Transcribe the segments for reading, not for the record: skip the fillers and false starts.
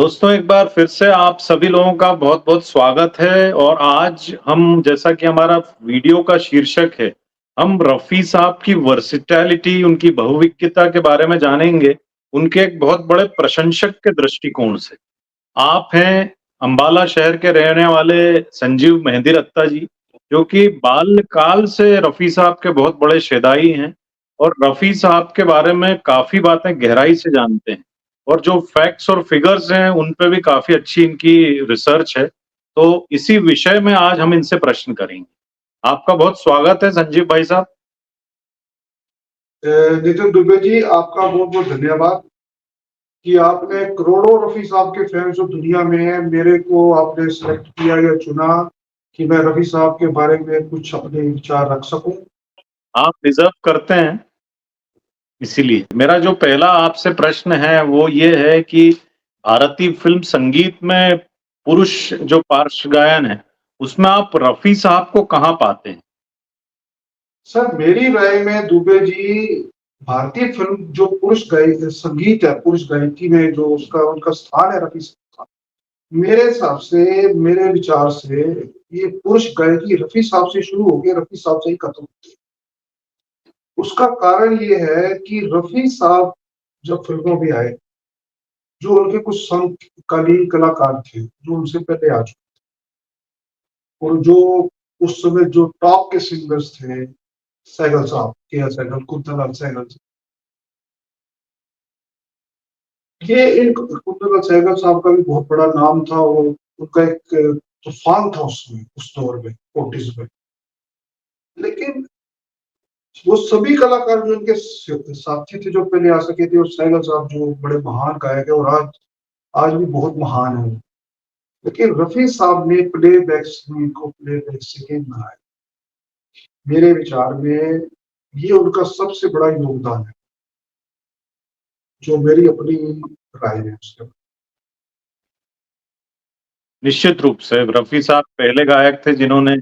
दोस्तों एक बार फिर से आप सभी लोगों का बहुत-बहुत स्वागत है और आज हम जैसा कि हमारा वीडियो का शीर्षक है, हम रफ़ी साहब की वर्सेटैलिटी, उनकी बहुविज्ञता के बारे में जानेंगे, उनके एक बहुत बड़े प्रशंसक के दृष्टिकोण से। आप हैं अम्बाला शहर के रहने वाले संजीव मेहंदी रत्ता जी, जो कि बाल्यकाल से रफ़ी साहब के बहुत बड़े शैदाई हैं और रफ़ी साहब के बारे में काफ़ी बातें गहराई से जानते हैं। और जो फैक्ट्स और फिगर्स हैं, उन पे भी काफ़ी अच्छी इनकी रिसर्च है। तो इसी विषय में आज हम इनसे प्रश्न करेंगे। आपका बहुत स्वागत है संजीव भाई साहब। नितिन दुबे जी, आपका बहुत बहुत धन्यवाद कि आपने करोड़ों रफी साहब के फैंस जो दुनिया में है, मेरे को आपने सिलेक्ट किया या चुना कि मैं रफी साहब के बारे में कुछ अपने विचार रख सकूं। आप डिज़र्व करते हैं, इसीलिए। मेरा जो पहला आपसे प्रश्न है, वो ये है कि भारतीय फ़िल्म संगीत में पुरुष जो पार्श्व गायन है, उसमें आप रफ़ी साहब को कहाँ पाते हैं? सर, मेरी राय में दुबे जी, भारतीय फिल्म जो पुरुष गाय संगीत है, पुरुष गायकी में जो उसका उनका स्थान है रफी साहब का, मेरे हिसाब से, मेरे विचार से, ये पुरुष गायकी रफी साहब से शुरू होकर रफी साहब से ही खत्म होती है। उसका कारण ये है कि रफी साहब जब फिल्मों में आए, जो उनके कुछ समकालीन कलाकार थे जो उनसे पहले आ चुके, और जो उस समय जो टॉप के सिंगर्स थे, सहगल साहब, के एल सहगल, कुंदन सहगल, ये इन कुंदन सहगल साहब का भी बहुत बड़ा नाम था और उनका एक तूफान था उसमें, उस दौर में, 40s में। लेकिन वो सभी कलाकार जो उनके साथी थे जो पहले आ सके थे, और सहगल साहब जो बड़े महान गायक है और आज आज भी बहुत महान है। लेकिन रफी साहब ने प्लेबैक सिंगिंग को प्लेबैक सिंगिंग बनाया। मेरे विचार में ये उनका सबसे बड़ा योगदान है, जो मेरी अपनी राय है उसके बारे निश्चित रूप से रफ़ी साहब पहले गायक थे जिन्होंने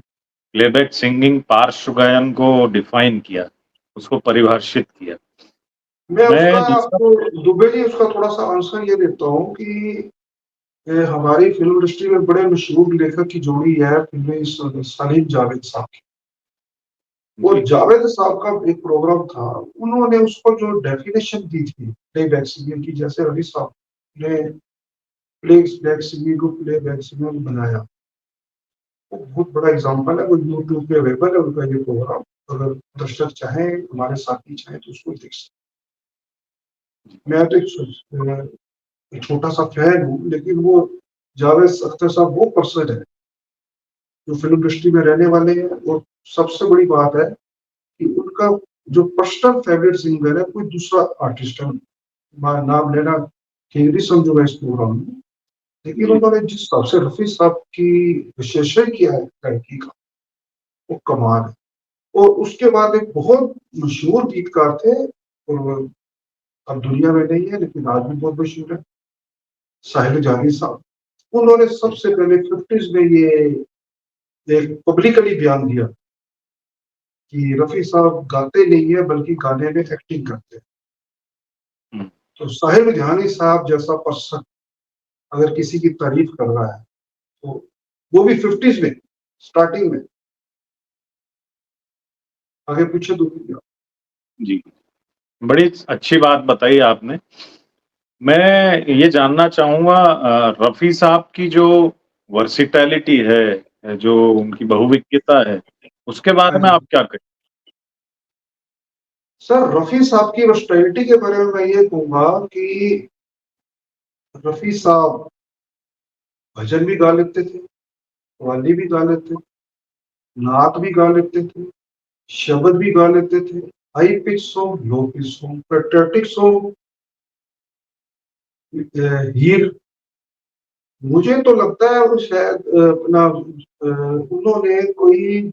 प्लेबैक सिंगिंग पार्श्व गायन को डिफाइन किया, उसको परिभाषित किया। में। मैं उसका मैं दूसरा आपको दुबे जी, उसका थोड़ा सा आंसर ये देता हूँ कि हमारी फिल्म इंडस्ट्री में बड़े मशहूर लेखक की जोड़ी है फिल्मी, सलीम जावेद साहब की। और जी, जावेद साहब का एक प्रोग्राम था, उन्होंने उसको जो डेफिनेशन दी थी प्लेबैक सिंगिंग की, जैसे रफी साहब ने प्लेबैक सिंगिंग को प्लेबैक सिंगिंग बनाया, वो बहुत बड़ा एग्जाम्पल है। वो यूट्यूब पे अवेलेबल है उनका ये प्रोग्राम। अगर दर्शक चाहें, हमारे साथी चाहें तो उसको देख सकते हैं। मैं तो एक छोटा सा फैन हूँ, लेकिन वो जावेद अख्तर साहब वो पर्सन है जो फिल्म इंडस्ट्री में रहने वाले हैं। और सबसे बड़ी बात है कि उनका जो पर्सनल फेवरेट सिंगर है कोई दूसरा आर्टिस्ट है, नाम लेना ठीक भी समझूंगा इस प्रोग्राम में। लेकिन जी। उन्होंने जिस हिसाब से रफी साहब की विशेषण किया है गायकी का, वो कमाल है। और उसके बाद एक बहुत मशहूर गीतकार थे, और अब दुनिया में नहीं है लेकिन आज भी बहुत मशहूर है, साहिल जानी साहब। उन्होंने सबसे पहले 50s में ये एक पब्लिकली बयान दिया कि रफी साहब गाते नहीं है बल्कि गाने में एक्टिंग करते हैं। हुँ, तो साहिल जानी साहब जैसा पर्सन अगर किसी की तारीफ कर रहा है, तो वो भी 50s में, स्टार्टिंग में, आगे पीछे दूंगा। जी। बड़ी अच्छी बात बताई आपने। मैं ये जानना चाहूँगा रफ़ी साहब की जो वर्सेटैलिटी है, जो उनकी बहुविज्ञता है, उसके हाँ बारे में जी। आप क्या कहें? सर, रफी साहब की वर्सटैलिटी के बारे में मैं ये कहूंगा कि रफी साहब भजन भी गा लेते थे, कव्वाली भी गा लेते थे, नात भी गा लेते थे, शब्द भी गा लेते थे, high pitch song, low pitch song, patriotic song, Heer. मुझे तो लगता है वो शायद अपना उन्होंने कोई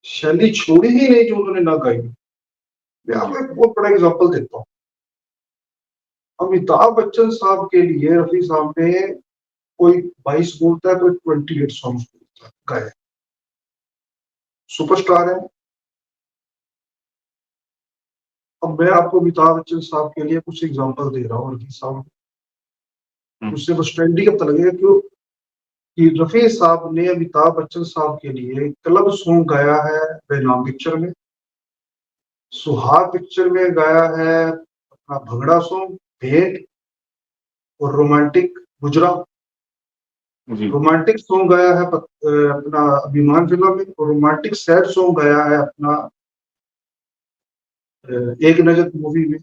शैली छोड़ी ही नहीं जो उन्होंने ना गाई। मैं जी, आपको एक बहुत बड़ा एग्जांपल देता हूँ। अमिताभ बच्चन साहब के लिए रफी साहब ने कोई 22 बोलता है, कोई 28 सॉन्ग बोलता है, गाए। सुपरस्टार है। अब मैं आपको अमिताभ बच्चन साहब के लिए कुछ एग्जांपल दे रहा हूँ रफी साहब। उससे बस ट्रेंडी कब लगेगा क्यों कि रफी साहब ने अमिताभ बच्चन साहब के लिए क्लब सॉन्ग गाया है बेनाम पिक्चर में, सुहाग पिक्चर में गाया है अपना भंगड़ा सॉन्ग भेंट, और रोमांटिक गुजरा, जी रोमांटिक सॉन्ग गाया है अपना अभिमान फिल्म में, और रोमांटिक सैड सॉन्ग गाया है अपना एक नजर मूवी में,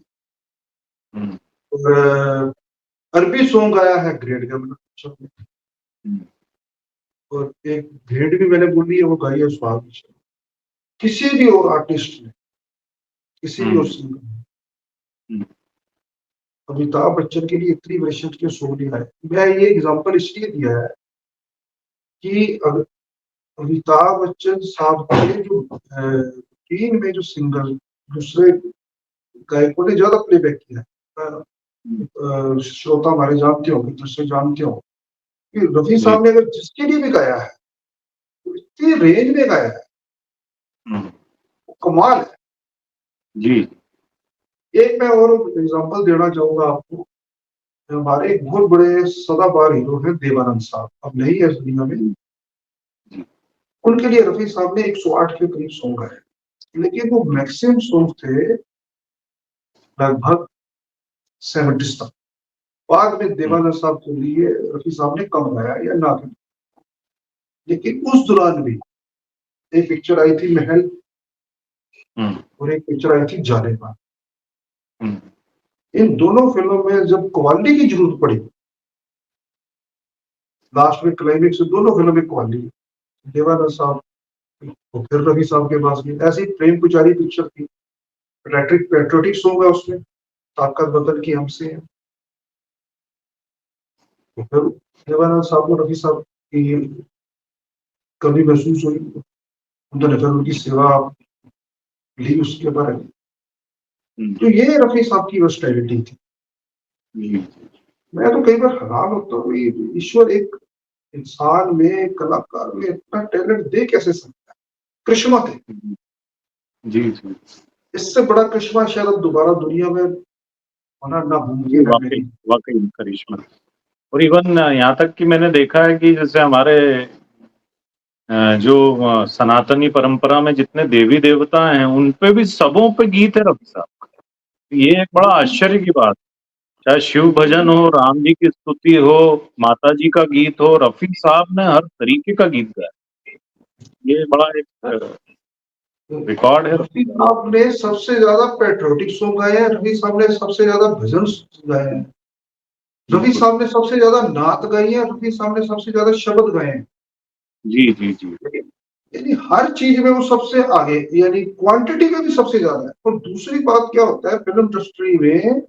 हम्म, और अरबी सॉन्ग गाया है ग्रेट गम पिक्चर में, हम्म, और एक भेंट भी मैंने बोली है वो गाई है सुहाग पिक्चर में। किसी भी और आर्टिस्ट ने, किसी भी और हम्म, सिंगर ने हम्म, अमिताभ बच्चन के लिए इतनी वर्षन के सॉन्ग नहीं गाए। मैं ये एग्जांपल इसलिए दिया है कि अमिताभ बच्चन साहब के जो टीम में जो सिंगर दूसरे गायकों ने ज्यादा प्लेबैक किया है, श्रोता हमारे जानते हो, दूसरे जानते हो कि रफी जी साहब ने अगर जिसके लिए भी गाया है तो इतनी रेंज में गाया है, हम्म, वो कमाल है। जी एक मैं और एग्जांपल देना चाहूंगा आपको, हमारे एक बहुत बड़े सदाबहार हीरो हैं देवानंद साहब, अब नहीं है इस दुनिया में। जी जी उनके लिए रफी साहब ने 108 के करीब सॉन्ग गाए, लेकिन वो मैक्सिमम सॉन्ग थे लगभग 70 तक। बाद में हम्म, देवानंद साहब के लिए रफी साहब ने कम गाया या ना गाया। लेकिन उस दौरान भी एक पिक्चर आई थी महल, हम्म, और एक पिक्चर आई थी जाने मन। हम्म, इन दोनों फिल्मों में जब कव्वाली की जरूरत पड़ी, लास्ट में क्लाइमेक्स में दोनों फिल्म में कव्वाली, देवानंद साहब तो फिर रफी साहब के पास गए। ऐसी प्रेम पुजारी पिक्चर थी, पेट्रोटिक सॉन्ग है उसमें, ताकत बदल की हमसे है, तो फिर देवानंद साहब को रफी साहब की कभी महसूस हुई, उन्होंने फिर उनकी सेवा ली उसके बारे में। तो ये रफी साहब की वर्सटैलिटी थी। जी मैं तो कई बार हैरान होता हूँ कि ईश्वर एक इंसान में, कलाकार में इतना टैलेंट दे कैसे सकता है। करिश्मा थे, जी जी इससे बड़ा करिश्मा शायद अब दोबारा दुनिया में होना जी नामुमकिन है वाकई मेरी। वाकई करिश्मा। और इवन यहाँ तक कि मैंने देखा है कि जैसे हमारे जो सनातनी परंपरा में जितने देवी देवता हैं उन पे भी सबों पे गीत है रफी साहब। ये एक बड़ा आश्चर्य की बात, चाहे शिव भजन हो, राम जी की स्तुति हो, माता जी का गीत हो, रफी साहब ने हर तरीके का गीत गाया। ये बड़ा एक रिकॉर्ड है रफी रफी साहब। साहब ने सबसे ज्यादा पेट्रोटिक सॉन्ग गाए हैं, रफी साहब ने सबसे ज्यादा भजन गाए हैं, रफी बिल्कुल साहब ने सबसे ज्यादा नात गाई है, रफी साहब ने सबसे ज्यादा शब्द गाए हैं। जी जी जी यानी हर चीज में वो सबसे आगे, यानी क्वांटिटी में भी सबसे ज्यादा है। और दूसरी बात क्या होता है फिल्म इंडस्ट्री में,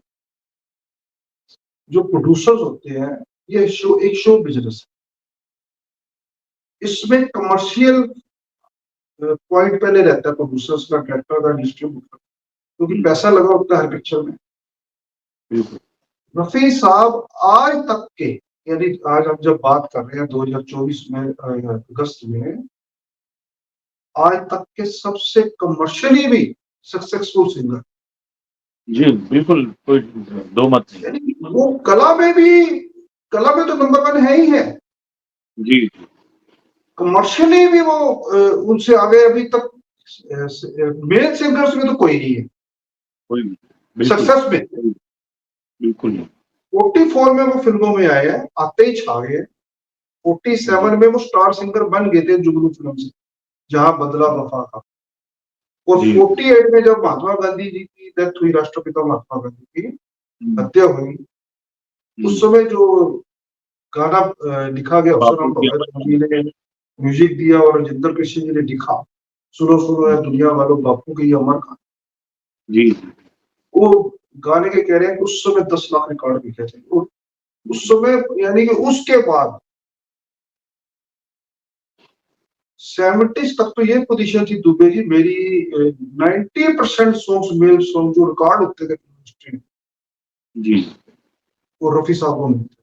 जो प्रोड्यूसर्स होते हैं, ये एक शो बिजनेस है, इसमें कमर्शियल पॉइंट पहले रहता है प्रोड्यूसर्स का, डायरेक्टर का, डिस्ट्रीब्यूटर, क्योंकि पैसा लगा होता है हर पिक्चर में। बिल्कुल रफी साहब आज तक के, यानी आज हम जब बात कर रहे हैं 2024 में अगस्त में, आज तक के सबसे कमर्शियली भी सक्सेसफुल सिंगर। जी बिल्कुल, कोई दो मत नहीं। यानी वो कला में भी, कला में तो नंबर वन है ही है, जी जी कमर्शियली भी वो उनसे आगे अभी तक मेल सिंगर्स में तो कोई नहीं है कोई नहीं, बिल्कुल सक्सेस में। बिल्कुल नहीं। 44 में वो फिल्मों में आए हैं, आते ही छा गए। जी 47 में वो स्टार सिंगर बन गए थे जुगनू फिल्म से, जहां बदला वफा का। और जी 48 में जब महात्मा गांधी जी की डेथ हुई, राष्ट्रपिता महात्मा गांधी की हम्म, हत्या हुई, उस हम्म, समय जो गाना लिखा गया, बापू हुसैन की भगत आवाज़। जी ने म्यूजिक दिया और राजेंद्र कृष्ण जी ने लिखा, सुनो सुनो है दुनिया वालों बापू की अमर कहानी। जी वो गाने के कह रहे हैं कि उस समय 10 लाख रिकॉर्ड बिके थे, और उस समय, यानी कि उसके बाद 70s तक तो ये पोजीशन थी दुबे जी मेरी, 90% सॉन्ग्स, मेल सॉन्ग जो रिकॉर्ड होते थे इंडस्ट्री में, जी वो रफी साहब को मिलते।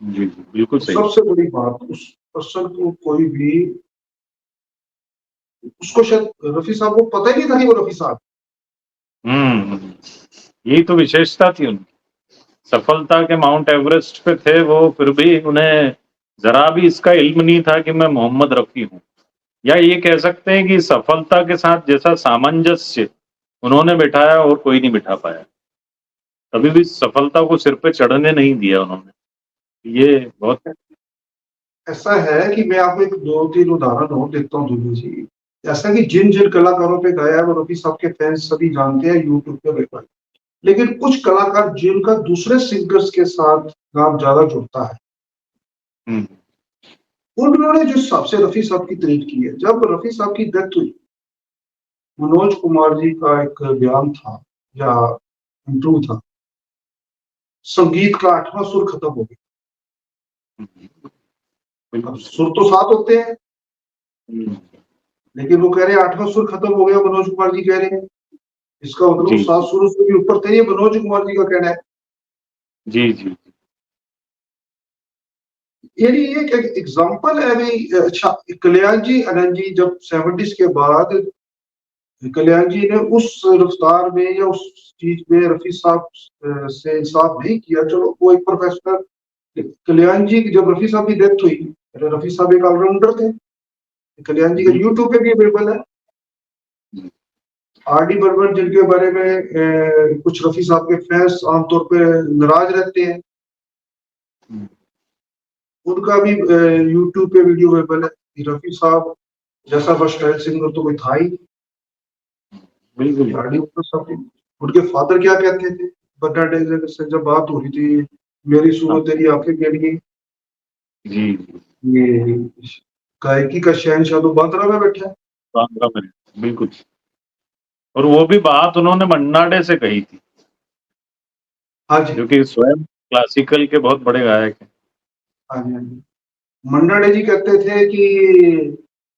जी जी बिल्कुल तो सही। सबसे बड़ी बात, उस पर्सन को कोई भी, उसको शायद रफी साहब को पता ही नहीं था कि वो रफी साहब। हम्म, यही तो विशेषता थी उनकी। सफलता के माउंट एवरेस्ट पे थे वो, फिर भी उन्हें ज़रा भी इसका इल्म नहीं था कि मैं मोहम्मद रफ़ी हूँ। या ये कह सकते हैं कि सफलता के साथ जैसा सामंजस्य उन्होंने बिठाया और कोई नहीं बिठा पाया। कभी भी सफलता को सिर पे चढ़ने नहीं दिया उन्होंने। ये बहुत ऐसा है कि मैं आपको एक 2-3 उदाहरण और देता हूँ दुबे जी। ऐसा कि जिन-जिन कलाकारों पे गाया है वो रफ़ी साहब के फैन्स सभी जानते हैं यूट्यूब पे बेटा। लेकिन कुछ कलाकार जिनका दूसरे सिंगर्स के साथ नाम ज़्यादा जुड़ता है, हुँ, उन्होंने जिस हिसाब से रफ़ी साहब की तारीफ़ की है, जब रफ़ी साहब की डेथ हुई, मनोज कुमार जी का एक बयान था या इंटरव्यू था, संगीत का 8वां सुर खत्म हो गया। हुँ, अब बिल्कुल सही। सुर तो 7 होते हैं, हुँ, लेकिन वो कह रहे हैं 8वां सुर खत्म हो गया, मनोज कुमार जी कह रहे हैं। इसका मतलब जी, 7 जी। सुरों से भी ऊपर थे, ये मनोज कुमार जी का कहना है। जी, जी। यानी ये एक एग्जाम्पल है भाई। अच्छा, कल्याण जी आनंद जी जब 70s के बाद कल्याण जी ने उस रफ्तार में या उस चीज में रफी साहब से इंसाफ नहीं किया। चलो वो एक प्रोफेशनल, कल्याण जी की जब रफी साहब की डेथ हुई, रफी साहब एक ऑलराउंडर थे। कल्याण जी का बिल्कुल। यूट्यूब पे भी अवेलेबल है। हुँ, आर डी बर्मन जिनके बारे में कुछ रफी साहब के फैंस आमतौर पे नाराज रहते हैं, हुँ, उनका भी यूट्यूब पे वीडियो अवेलेबल है कि रफी साहब जैसा वर्सटाइल सिंगर तो कोई था ही नहीं। बिल्कुल। आर डी बर्मन साहब के उनके फादर क्या कहते थे बर्थडे से जब बात हो रही थी, मेरी हाँ, सुनो तेरी आंखें के लिए, जी, जी। ये गायकी का शहंशाह तो बांद्रा में बैठा है। बांद्रा में, बिल्कुल। और वो भी बात उन्होंने मन्ना डे से कही थी, हाँ जी, जो कि स्वयं क्लासिकल के बहुत बड़े गायक हैं। हाँ जी, हाँ जी। मन्ना डे जी कहते थे कि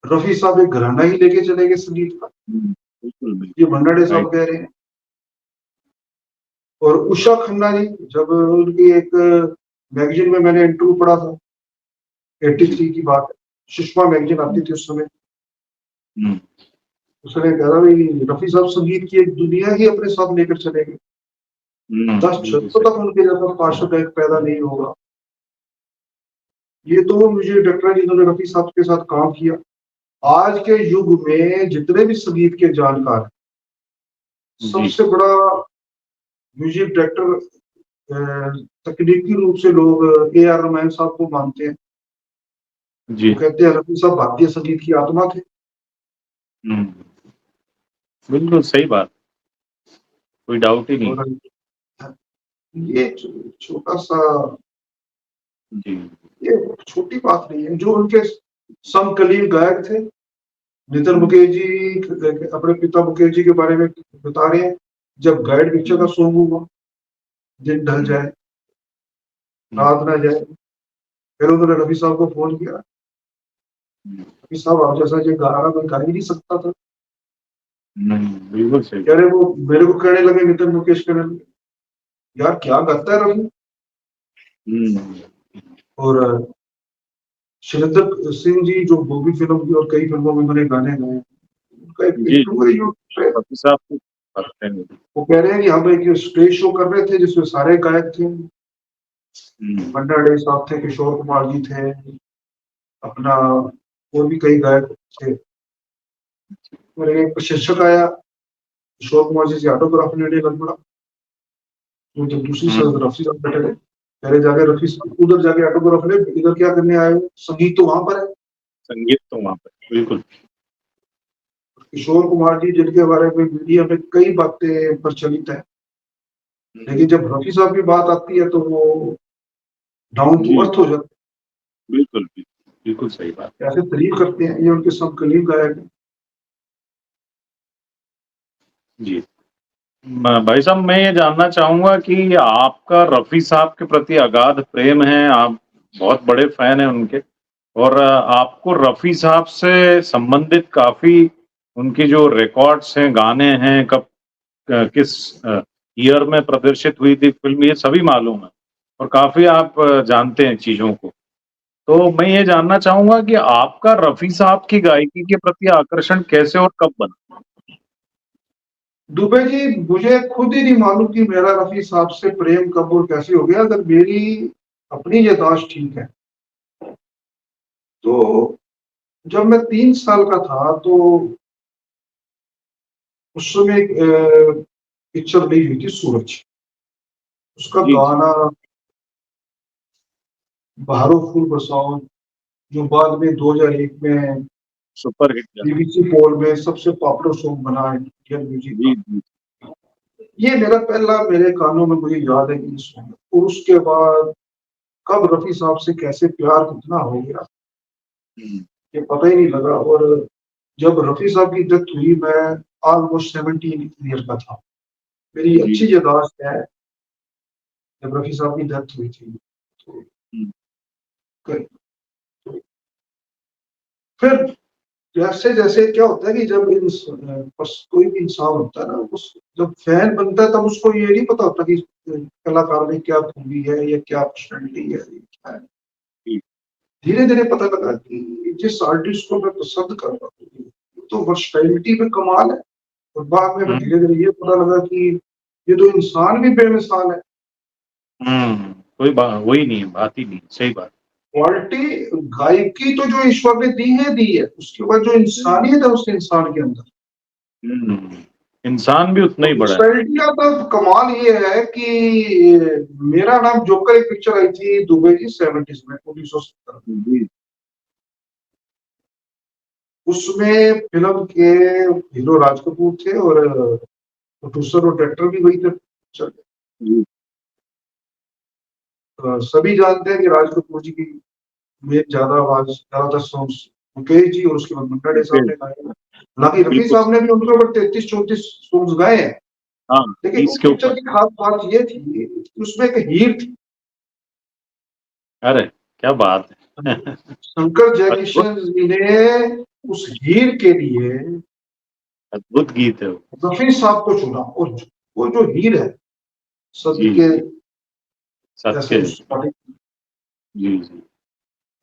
रफी साहब एक घराना ही लेके चले गए संगीत का। हुँ, बिल्कुल, ये बिल्कुल। मन्ना डे राइट। साहब कह रहे हैं। और उषा खन्ना जी, जब उनकी एक मैगजीन में मैंने इंटरव्यू पढ़ा था, जी। 83 की बात है, सुषमा मैगजीन आती हुँ, थी उस समय। हुँ, उसने कहा भाई रफी साहब संगीत की एक दुनिया ही अपने साथ लेकर चले गए। हुँ, 10 बिल्कुल जन्मों सही। तक उनके जैसा पार्श्व गायक पैदा नहीं होगा। ये तो मुझे डॉक्टर जिन्होंने रफी साहब के साथ काम किया। आज के युग में जितने भी संगीत के जानकार हैं, जी, सबसे बड़ा म्यूजिक डायरेक्टर तकनीकी रूप से लोग ए आर रहमान साहब को मानते हैं। जी। वो कहते हैं रफी साहब भारतीय संगीत की आत्मा थे। हुँ, बिल्कुल सही बात, कोई डाउट ही नहीं। और ये छोटा सा, जी। ये छोटी बात नहीं है। जो उनके समकालीन गायक थे, नितिन हुँ, मुकेश जी अपने पिता मुकेश जी के बारे में बता रहे हैं, जब गाइड पिक्चर का हुँ, सॉन्ग हुआ, दिन ढल हुँ, जाए हुँ, रात ना जाए, फिर उन्होंने रफी साहब को फोन किया। हुँ, रफी साहब आप जैसा ये गा रहा मैं गा ही नहीं सकता था। नहीं, बिल्कुल सही कह बात। रहे वो मेरे को कहने लगे, नितिन मुकेश कहने लगे, यार क्या गाता है रफी। हुँ, और शैलेंद्र सिंह जी जो मूवी फिल्म की और कई फिल्मों में मैंने गाने गाए, उनका एक जी, इंटरव्यू है यूट्यूब पे। काफ़ी साहब को करते हैं। वो कह रहे हैं कि हम एक स्टेज शो कर रहे थे जिसमें सारे गायक थे। हुँ, मन्ना डे साहब थे, किशोर कुमार जी थे, अपना और भी कई गायक थे। और एक प्रशिक्षक आया, किशोर कुमार जी से ऑटोग्राफ लेने लग पड़ा। तो जब दूसरी हुँ, तरफ रफी साहब बैठे थे, पहले जाके रफी साहब उधर जाके ऑटोग्राफ ले, इधर क्या करने आए हो, संगीत तो वहां पर है। संगीत तो वहाँ पे बिल्कुल। किशोर कुमार जी जिनके बारे में मीडिया में कई बातें प्रचलित है, हुँ, लेकिन जब रफी साहब की बात आती है तो वो डाउन टू जी, अर्थ हो जाते बिल्कुल, बिल्कुल, बिल्कुल सही बात। हैं, ऐसे तारीफ करते हैं। ये उनके समकालीन गायक हैं। जी। भाई साहब मैं ये जानना चाहूँगा कि आपका रफ़ी साहब के प्रति अगाध प्रेम है, आप बहुत बड़े फ़ैन हैं उनके और आपको रफ़ी साहब से संबंधित काफ़ी उनकी जो रिकॉर्ड्स हैं, गाने हैं, कब किस ईयर में प्रदर्शित हुई थी फ़िल्म, ये सभी मालूम है और काफ़ी आप जानते हैं चीज़ों को। तो मैं ये जानना चाहूँगा कि आपका रफ़ी साहब की गायकी के प्रति आकर्षण कैसे और कब बना? दुबे जी, मुझे खुद ही नहीं मालूम कि मेरा रफी साहब से प्रेम कब और कैसे हो गया। अगर मेरी अपनी याददाश्त ठीक है तो जब मैं 3 साल का था तो उस समय एक पिक्चर रिलीज हुई थी, सूरज। उसका जी, जी। गाना बहारो फूल बरसाओ, जो बाद में 2001 में सुपर हिट गाना। बीबीसी पोल में सबसे पॉपुलर सॉन्ग बना है इंडियन म्यूजिक जी, का। जी। ये मेरा पहला, मेरे कानों में मुझे याद है कि ये सॉन्ग है। और उसके बाद कब रफी साहब से कैसे प्यार कितना हो गया हुँ, ये पता ही नहीं लगा। और जब रफी साहब की डेथ हुई, मैं ऑलमोस्ट 17 ईयर का था। मेरी जी। अच्छी याददाश्त है जब रफी साहब की डेथ हुई थी। तो हुँ, फिर जैसे जैसे क्या होता है कि जब कोई भी इंसान होता है ना, उस जब फैन बनता है तब उसको ये नहीं पता होता कि कलाकार में क्या खूबी है या क्या पर्सनैलिटी है, ये क्या है। जी। धीरे धीरे पता लगा कि जिस आर्टिस्ट को मैं पसंद कर रहा हूँ तो वर्सटैलिटी में कमाल है। और बाद में हुँ, धीरे धीरे ये पता लगा कि ये तो इंसान भी बेमिसाल है। हुँ। कोई बा वही नहीं है, बात ही नहीं है, सही बात। क्वालिटी गायकी तो जो ईश्वर ने दी है, उसके बाद जो हुँ, इंसानियत है उस इंसान के अंदर, हुँ। इंसान भी उतना तो ही बड़ा है। पर्सनैलिटी का तो कमाल ये है कि मेरा नाम जोकर एक पिक्चर आई थी दुबई की 70s में, 1970 में। जी, उसमें फिल्म के हीरो राज कपूर थे और प्रोड्यूसर और डायरेक्टर भी वही थे पिक्चर के। जी। सभी जानते हैं कि राज कपूर जी की में ज्यादा आवाज, ज्यादातर सॉन्ग्स मुकेश जी और उसके बाद मन्ना डे ओके, साहब ने गाए हैं। हालांकि रफी बिल्कुल। साहब ने भी उनके ऊपर 33-34 सॉन्ग्स गाए हैं। हाँ, लेकिन उस 30 के पिक्चर ऊपर। की खास बात ये थी कि उसमें एक हीर थी। अरे! क्या बात है। शंकर अद्भुत, जयकिशन जी ने उस हीर के लिए अद्भुत गीत है वो। रफी साहब को चुना। और वो जो हीर है, सत्य जी, के जी। जैसे सत्य उस पार्टी, जी, जी।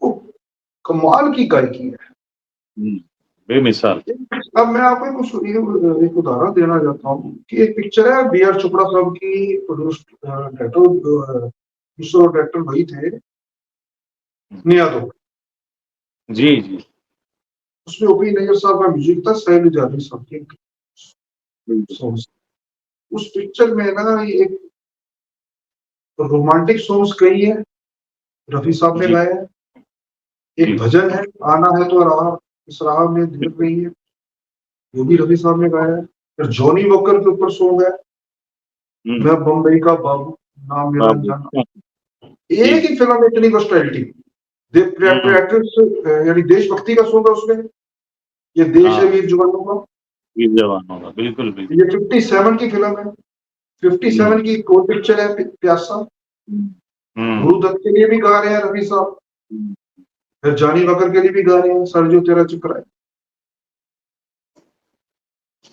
वो कमाल की गायकी है। हुँ, बेमिसाल। अब मैं आपको एक उदाहरण देना चाहता हूँ कि एक पिक्चर है बी आर चोपड़ा साहब की, प्रोड्यूस डायरेक्टर डायरेक्टर वही थे, हुँ, निया दो। जी, जी। उसमें ओपी नैयर साहब का म्यूजिक था, सैल जादू साहब के बिल्कुल। सॉन्ग्स। उस पिक्चर में ना एक रोमांटिक सॉन्ग्स कई है, रफी साहब ने जी, गाया है। एक जी। भजन है, आना है तो राह इस राह में ढूंढ बिल्कुल। रही है, वो भी रफी साहब ने गाया है। फिर जॉनी वॉकर के ऊपर सॉन्ग है, हुँ, मैं बम्बई का बाबू, नाम मेरा बाबू। जाना। जी, एक ही फिल्म में इतनी वर्सटैलिटी। हुँ, यानी देशभक्ति का सॉन्ग है उसमें, ये देश है हाँ, वीर जवानों का। वीर जवान होगा। बिल्कुल, ये बिल्कुल। 57 की फिल्म है। हुँ, 57 की एक और पिक्चर है प्यासा। हुँ, गुरु हुँ, दत्त के लिए भी गा रहे हैं रफी साहब, हुँ, फिर जानी वकर के लिए भी गा रहे हैं, सर जो तेरा चुप है।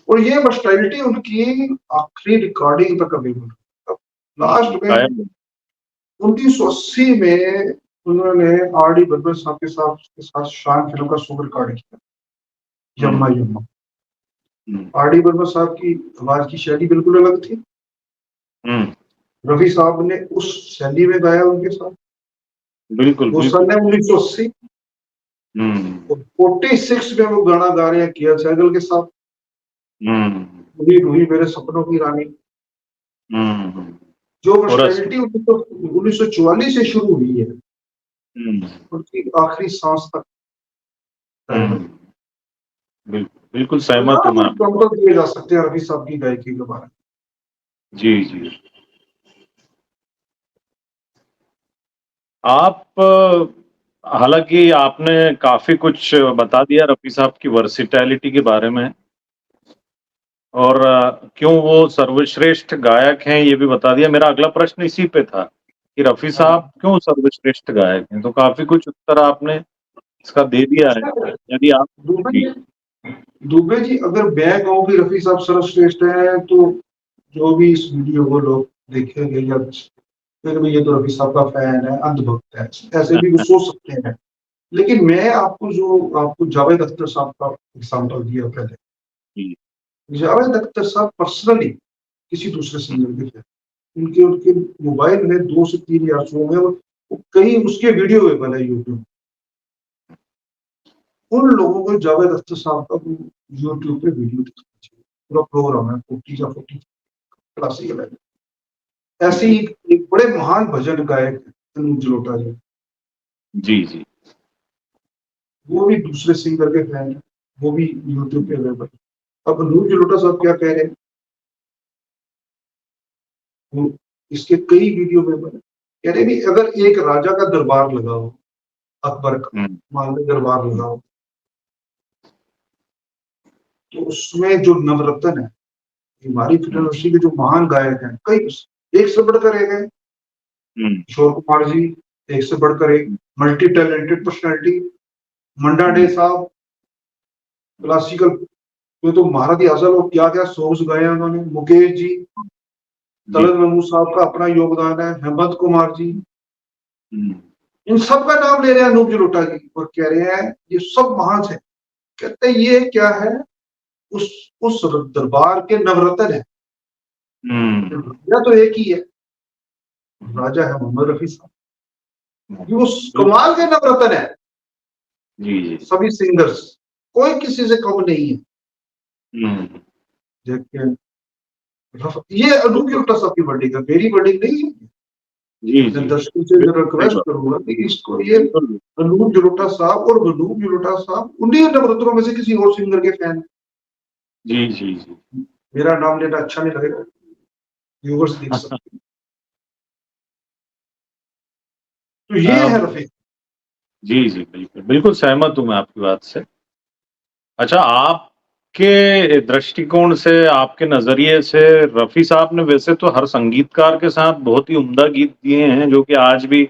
और ये वर्सटैलिटी उनकी आखिरी रिकॉर्डिंग तक अवेलेबल है। लास्ट में कायम है। 1980 में उन्होंने आर डी बर्मन साहब के साथ शान फिल्म का सॉन्ग रिकॉर्ड किया, हुँ, यम्मा यम्मा। हुँ, आर डी बर्मन साहब की आवाज की शैली बिल्कुल अलग थी। हुँ, रफी साहब ने उस शैली में गाया उनके साथ। बिल्कुल, वो बिल्कुल। सन है 1980। हुँ, और 46 में वो गाना गा रहे हैं किया सहगल के साथ, हुँ, रूही रूही मेरे सपनों की रानी। हुँ, हुँ। जो कोरस। वर्सटैलिटी 1944 से शुरू हुई है, हुँ, उनकी आखिरी सांस तक हुँ, कायम है। बिल्कुल, बिल्कुल तो सहमत यहाँ हूँ मैं कुछ आपकी बात। एग्जाम्पल दिए जा सकते हैं रफी साहब की गायकी के बारे में। जी, जी। आप हालाँकि आपने काफ़ी कुछ बता दिया रफ़ी साहब की वर्सेटैलिटी के बारे में और क्यों वो सर्वश्रेष्ठ गायक हैं, ये भी बता दिया। मेरा अगला प्रश्न इसी पे था कि रफ़ी हाँ। साहब क्यों सर्वश्रेष्ठ गायक हैं? तो काफ़ी कुछ उत्तर आपने इसका दे दिया है। अच्छा, यदि आप दुबे जी, दुबे जी, अगर मैं कहूँ कि रफी साहब सर्वश्रेष्ठ है तो जो भी इस वीडियो को लोग देखेंगे या फिर भी ये तो रफी साहब का फैन है, अंधभक्त है, ऐसे भी कुछ सोच सकते हैं। लेकिन मैं आपको जावेद अख्तर साहब का एग्जाम्पल दिया पहले, जी, जावेद अख्तर साहब पर्सनली किसी दूसरे सिंगर के थे, उनके उनके मोबाइल में 2 से 3 हजार सॉन्ग है, वो कई उसके वीडियो अवेलेबल है यूट्यूब। उन लोगों को जावेद अख्तर साहब का यूट्यूब पे वीडियो दिखाना चाहिए, पूरा प्रोग्राम है 40 या 40 क्लासिकल है। ऐसे ही एक बड़े महान भजन गायक अनूप जलोटा जी, जी, जी। वो भी दूसरे सिंगर के फैन है, वो भी यूट्यूब पे अवेलेबल। अब अनूप जलोटा साहब क्या कह रहे हैं, वो इसके कई वीडियो में बने, कह रहे भी अगर एक राजा का दरबार लगा हो, अकबर का हुँ, मान लो दरबार लगा हो, तो उसमें जो नवरत्न है, हमारी हुँ, इंडस्ट्री के जो महान गायक हैं, कई एक से बढ़कर एक है। हुँ, किशोर कुमार जी एक से बढ़कर एक, मल्टी टैलेंटेड पर्सनैलिटी। मंडा डे हुँ, साहब क्लासिकल में तो महारथी हासिल, और क्या क्या सॉन्ग्स गाए हैं उन्होंने। मुकेश जी, जी, तलन महमूद साहब का अपना योगदान है, हेमंत कुमार जी, हुँ, इन सब का नाम ले रहे हैं अनूप जलोटा जी, और कह रहे हैं ये सब महान है। कहते हैं ये क्या है, उस उस दरबार के नवरत्न है। हुँ, राजा तो एक ही है, राजा है मोहम्मद रफी साहब, ये वो बिल्कुल, कमाल के नवरत्न है। जी, जी। सभी सिंगर्स, कोई किसी से कम नहीं है। हुँ, देखिए ये अनूप बिल्कुल, जलोटा साहब की वर्डिंग है, मेरी वर्डिंग नहीं है। जी, मैं जी। दर्शकों से बिल्कुल सही रिक्वेस्ट बात, करूंगा कि इसको ये बिल्कुल, अनूप जलोटा साहब, और अनूप जलोटा साहब उन्हीं नवरत्नों में से किसी और सिंगर के फैन। जी, जी, जी। मेरा नाम लेना अच्छा नहीं लगेगा, व्यूवर्स देख सकते हैं। तो ये अ, है रफी। जी, जी, बिल्कुल, बिल्कुल सहमत हूँ मैं आपकी बात से। अच्छा, आपके दृष्टिकोण से, आपके नज़रिए से रफ़ी साहब ने वैसे तो हर संगीतकार के साथ बहुत ही उम्दा गीत दिए हैं, जो कि आज भी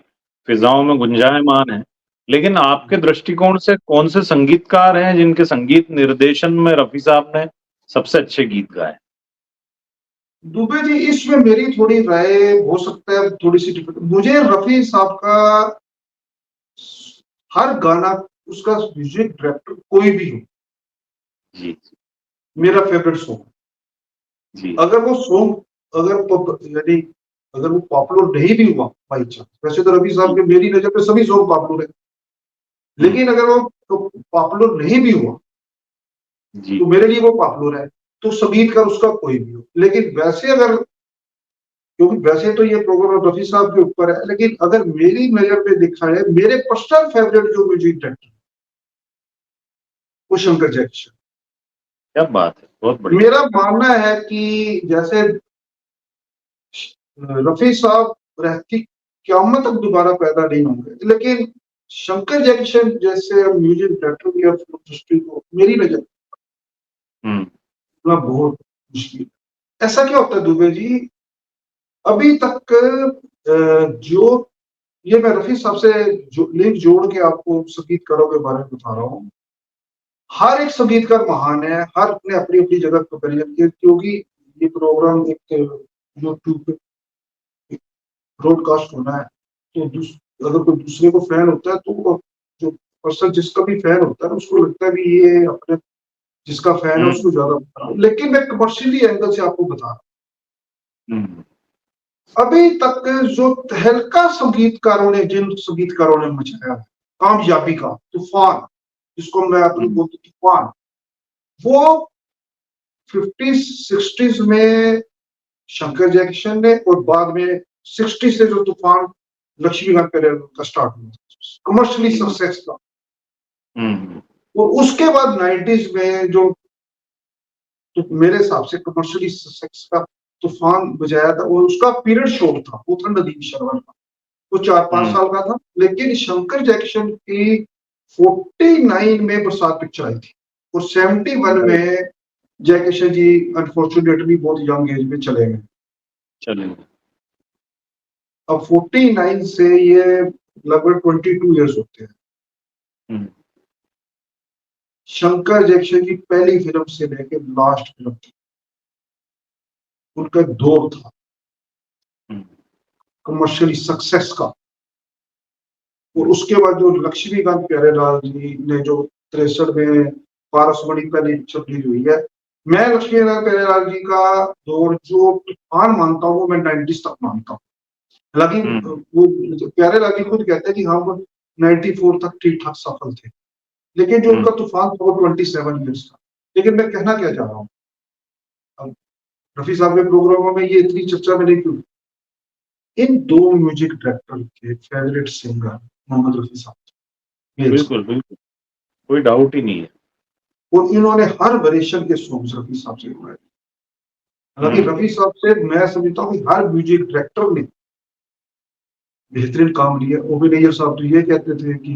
फ़िज़ाओं में गुंजायमान हैं। लेकिन आपके दृष्टिकोण से कौन से संगीतकार हैं, जिनके संगीत निर्देशन में रफ़ी साहब ने सबसे अच्छे गीत गाए? दुबे जी, इसमें मेरी थोड़ी राय हो सकता है थोड़ी सी डिफरेंट। मुझे रफी साहब का हर गाना, उसका म्यूजिक डायरेक्टर कोई भी हो, जी, मेरा फेवरेट सॉन्ग। जी। अगर वो सॉन्ग यानी अगर वो पॉपुलर नहीं भी हुआ बाई चांस, वैसे तो रफी साहब जी, के मेरी नजर में सभी सॉन्ग पॉपुलर है, हुँ, लेकिन अगर वो पॉपुलर नहीं भी हुआ जी, तो मेरे लिए वो पॉपुलर है। तो संगीतकार उसका कोई भी हो, लेकिन वैसे अगर, क्योंकि वैसे तो ये प्रोग्राम रफी साहब के ऊपर है, लेकिन अगर मेरी नजर में देखा है, मेरे पर्सनल फेवरेट जो म्यूजिक डायरेक्टर, वो शंकर जयकिशन। क्या बात है! बहुत बढ़िया। मेरा मानना है कि जैसे रफी साहब रहती क़यामत तक दोबारा पैदा नहीं होंगे, लेकिन शंकर जयकिशन जैसे म्यूजिक डायरेक्टर की दृष्टि को मेरी नजर हुँ, में बहुत मुश्किल है। ऐसा क्या होता है दुबे जी, अभी तक जो ये मैं रफी साहब से लिंक जोड़ के आपको संगीतकारों के बारे में बता रहा हूँ। हर एक संगीतकार महान है, हर ने अपनी अपनी जगह पर करी है, क्योंकि ये प्रोग्राम एक यूट्यूब पे ब्रॉडकास्ट होना है, तो अगर कोई दूसरे को फैन होता है, तो जो पर्सन जिसका भी फैन होता है, उसको लगता है भी ये अपने जिसका फैन है हुँ, उसको ज्यादा बता रहा हूँ। लेकिन मैं कमर्शियली एंगल से आपको बता रहा हुँ, हूँ, अभी तक जो तहलका संगीतकारों ने, जिन संगीतकारों ने मचाया है, कामयाबी का तूफान, जिसको मैं अपनी हुँ, बोलती तूफान, वो 50s 60s में शंकर जयकिशन ने, और बाद में 60 से जो तूफान लक्ष्मीकांत बेर्डेकर का स्टार्ट हुआ कमर्शियली जी, सक्सेस का, हुँ, और उसके बाद 90s में जो, तो मेरे हिसाब से कमर्शियली सक्सेस का तूफान बजाया था, वो उसका पीरियड शॉर्ट था, वो था नदीम श्रवण का, वो 4-5 हुँ, साल का था। लेकिन शंकर जयकिशन की 49 में बरसात पिक्चर आई थी, और 71 राइट, में जयकिशन जी अनफॉर्चुनेटली बहुत यंग एज में चले गए। चलिए। अब 49 से ये लगभग 22 ईयर्स होते हैं। हुँ, शंकर जयकिशन की पहली फिल्म से लेकर लास्ट फिल्म तक उनका दौर था हुँ, कमर्शियली सक्सेस का। और उसके बाद जो लक्ष्मीकांत प्यारेलाल जी ने जो 63 में पारसमणि पहली पिक्चर रिलीज हुई है, मैं लक्ष्मी नारायण प्यारेलाल जी का दौर जो तूफान मानता हूँ वो मैं 90s तक मानता हूँ। हालांकि वो प्यारेलाल जी खुद कहते हैं कि हाँ वो 94 तक ठीक ठाक सफल थे, लेकिन जो उनका तूफान था वो 27 ईयर्स था। लेकिन मैं कहना क्या चाह रहा हूँ, अब रफी साहब के प्रोग्रामों में ये इतनी चर्चा में नहीं क्यों, इन दो म्यूजिक डायरेक्टर के फेवरेट सिंगर मोहम्मद रफी साहब, बिल्कुल, बिल्कुल, कोई डाउट ही नहीं है। और इन्होंने हर वेरिएशन के सॉन्ग्स रफी साहब से गाए। हालांकि रफी साहब से मैं समझता हूँ कि हर म्यूजिक डायरेक्टर ने बेहतरीन काम लिया। ओपी नैयर साहब तो ये कहते थे कि